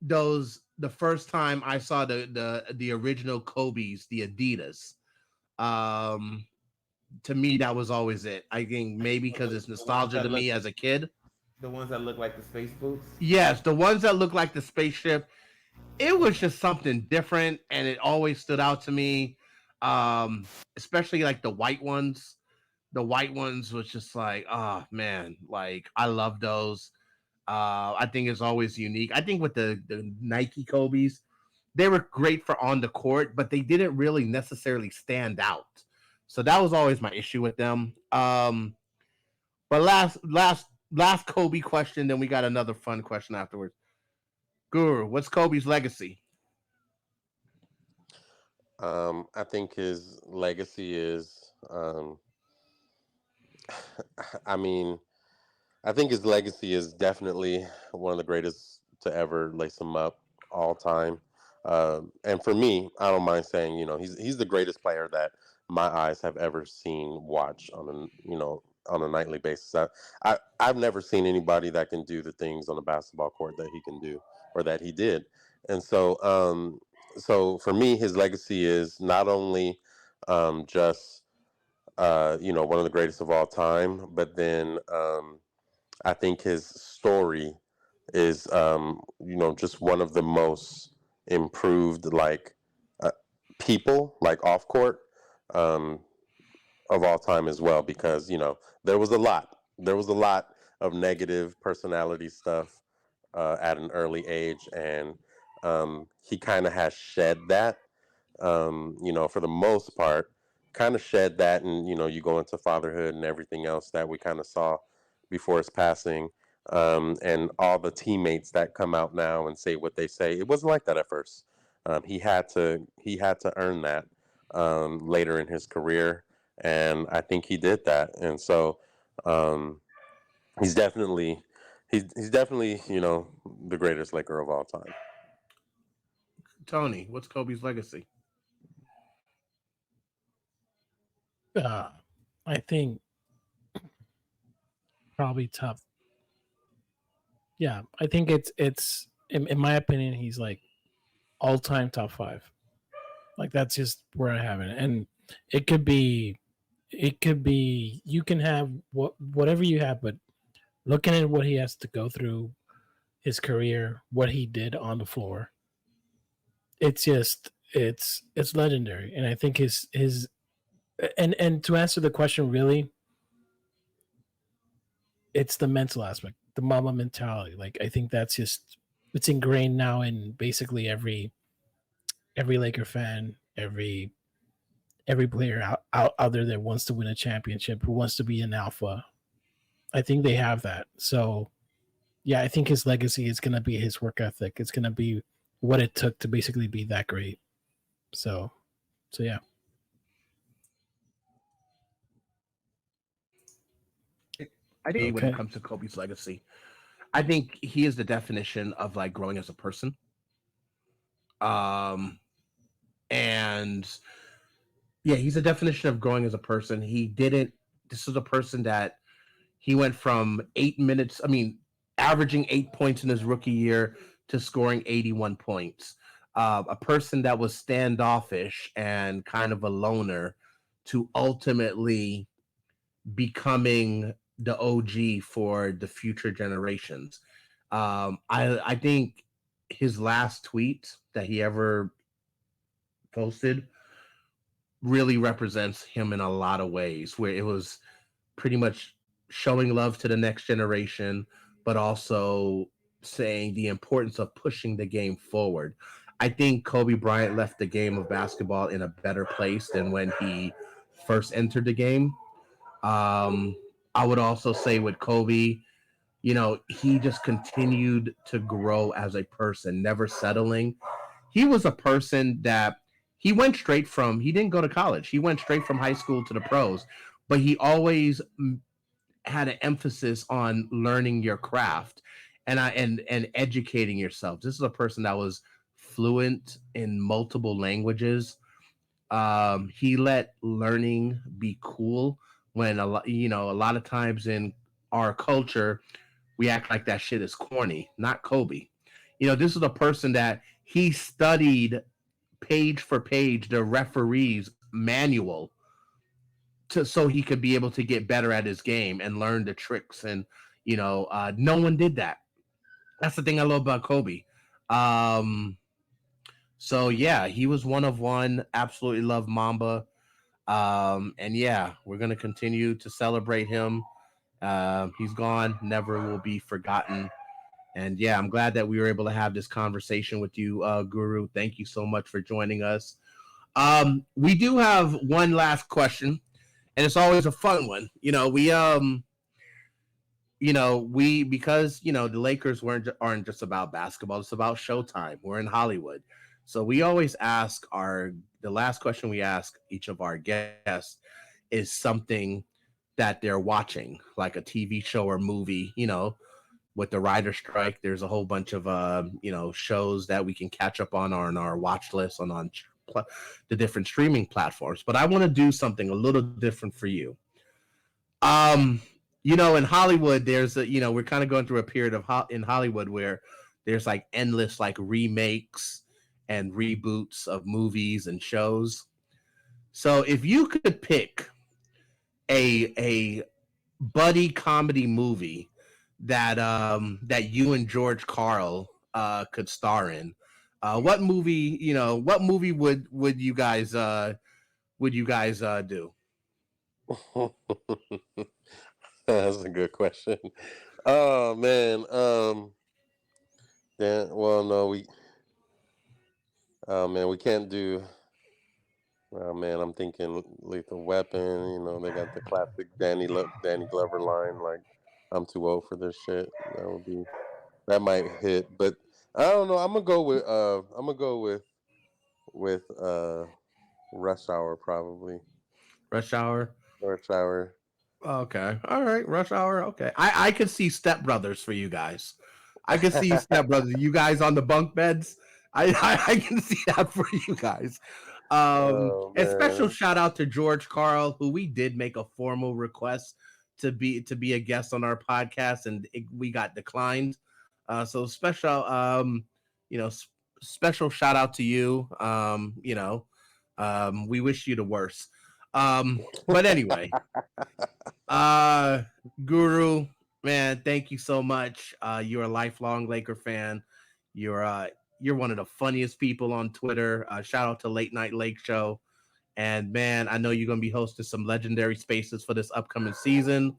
those. The first time I saw the original Kobe's, the Adidas. Um, to me, that was always it. I think maybe because it's The ones nostalgia that to look me as a kid. the ones that look like the space boots. Yes, the ones that look like the spaceship. It was just something different, and it always stood out to me. Especially like the white ones. The white ones was just like, oh man, like I love those. I think it's always unique. I think with the Nike Kobe's, they were great for on the court, but they didn't really necessarily stand out. So that was always my issue with them. But last Kobe question, then we got another fun question afterwards. Guru, what's Kobe's legacy? I think his legacy is. I mean, I think his legacy is definitely one of the greatest to ever lace him up all time. And for me, I don't mind saying, he's the greatest player that my eyes have ever seen watch on a nightly basis. I've never seen anybody that can do the things on a basketball court that he can do or that he did. And so for me, his legacy is not only just one of the greatest of all time, but then I think his story is, just one of the most improved, like, uh, people, like off court, um, of all time as well, because, there was a lot of negative personality stuff at an early age. And he kind of has shed that, for the most part, kind of shed that. And, you go into fatherhood and everything else that we kind of saw before his passing. And all the teammates that come out now and say what they say, it wasn't like that at first. He had to earn that later in his career, and I think he did that. And so um, he's definitely he's definitely the greatest Laker of all time. Tony, what's Kobe's legacy? Uh, I think probably top. Yeah, I think it's in my opinion, he's like all time top five. Like that's just where I have it, and it could be, you can have whatever you have, but looking at what he has to go through his career, what he did on the floor, it's just it's legendary, and I think his and to answer the question, really, it's the mental aspect, the mama mentality. Like I think that's just it's ingrained now in basically every Laker fan, every player out there that wants to win a championship, who wants to be an alpha. I think they have that. So yeah, I think his legacy is gonna be his work ethic. It's gonna be what it took to basically be that great. So yeah. I think when it Okay. comes to Kobe's legacy, I think he is the definition of like growing as a person. Um, and yeah, he's a definition of growing as a person. He didn't. This is a person that he went from 8 minutes. I mean, averaging 8 points in his rookie year to scoring 81 points. A person that was standoffish and kind of a loner to ultimately becoming the OG for the future generations. I think his last tweet that he ever posted really represents him in a lot of ways, where it was pretty much showing love to the next generation, but also saying the importance of pushing the game forward. I think Kobe Bryant left the game of basketball in a better place than when he first entered the game. Um, I would also say with Kobe, he just continued to grow as a person, never settling. He was a person that he didn't go to college. He went straight from high school to the pros, but he always had an emphasis on learning your craft and educating yourself. This is a person that was fluent in multiple languages. He let learning be cool when a lot of times in our culture we act like that shit is corny. Not Kobe. This is a person that he studied page for page the referee's manual so he could be able to get better at his game and learn the tricks. And no one did that. That's the thing I love about Kobe. Um, so yeah, he was one of one. Absolutely love Mamba. And yeah, we're gonna continue to celebrate him. He's gone, never will be forgotten. And yeah, I'm glad that we were able to have this conversation with you, Guru. Thank you so much for joining us. We do have one last question, and it's always a fun one. We because the Lakers aren't just about basketball; it's about Showtime. We're in Hollywood, so we always ask the last question we ask each of our guests is something that they're watching, like a TV show or movie. With the writer strike, there's a whole bunch of shows that we can catch up on our watch list on the different streaming platforms. But I want to do something a little different for you. Um, in Hollywood, there's we're kind of going through a period in Hollywood where there's like endless like remakes and reboots of movies and shows. So if you could pick a buddy comedy movie that you and George Karl could star in, what movie would you guys do? That's a good question. Oh man. Then well no we oh man we can't do oh man I'm thinking Lethal Weapon, they got the classic Danny Glover line like I'm too old for this shit. That might hit, but I don't know. I'm gonna go with Rush Hour probably. Rush Hour. Rush Hour. Okay. All right. Rush Hour. Okay. I could see Step Brothers for you guys. I could see Step Brothers. You guys on the bunk beds. I can see that for you guys. Oh And special man. shout out to George Karl, who we did make a formal request to be a guest on our podcast, and we got declined. So special, special shout out to you. We wish you the worst. But anyway, uh, Guru, man, thank you so much. You're a lifelong Laker fan. You're You're one of the funniest people on Twitter. Shout out to Late Night LakeShow. And man, I know you're going to be hosting some legendary spaces for this upcoming season.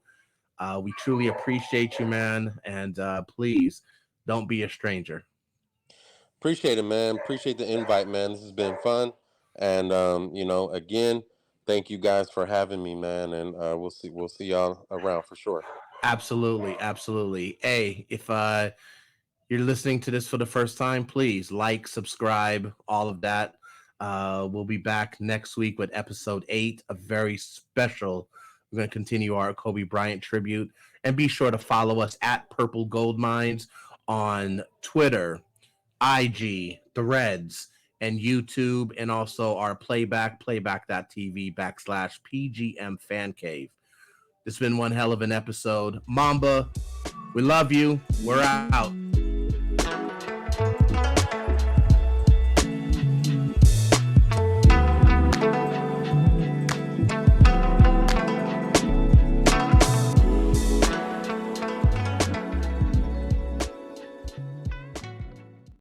We truly appreciate you, man. And please don't be a stranger. Appreciate it, man. Appreciate the invite, man. This has been fun. And again, thank you guys for having me, man. And we'll see y'all around for sure. Absolutely, absolutely. Hey, if you're listening to this for the first time, please like, subscribe, all of that. We'll be back next week with episode 8, a very special. We're going to continue our Kobe Bryant tribute. And be sure to follow us at Purple GoldMinds on Twitter, IG, Threads, and YouTube, and also our playback.tv/PGM Fan Cave. This has been one hell of an episode. Mamba, we love you. We're out.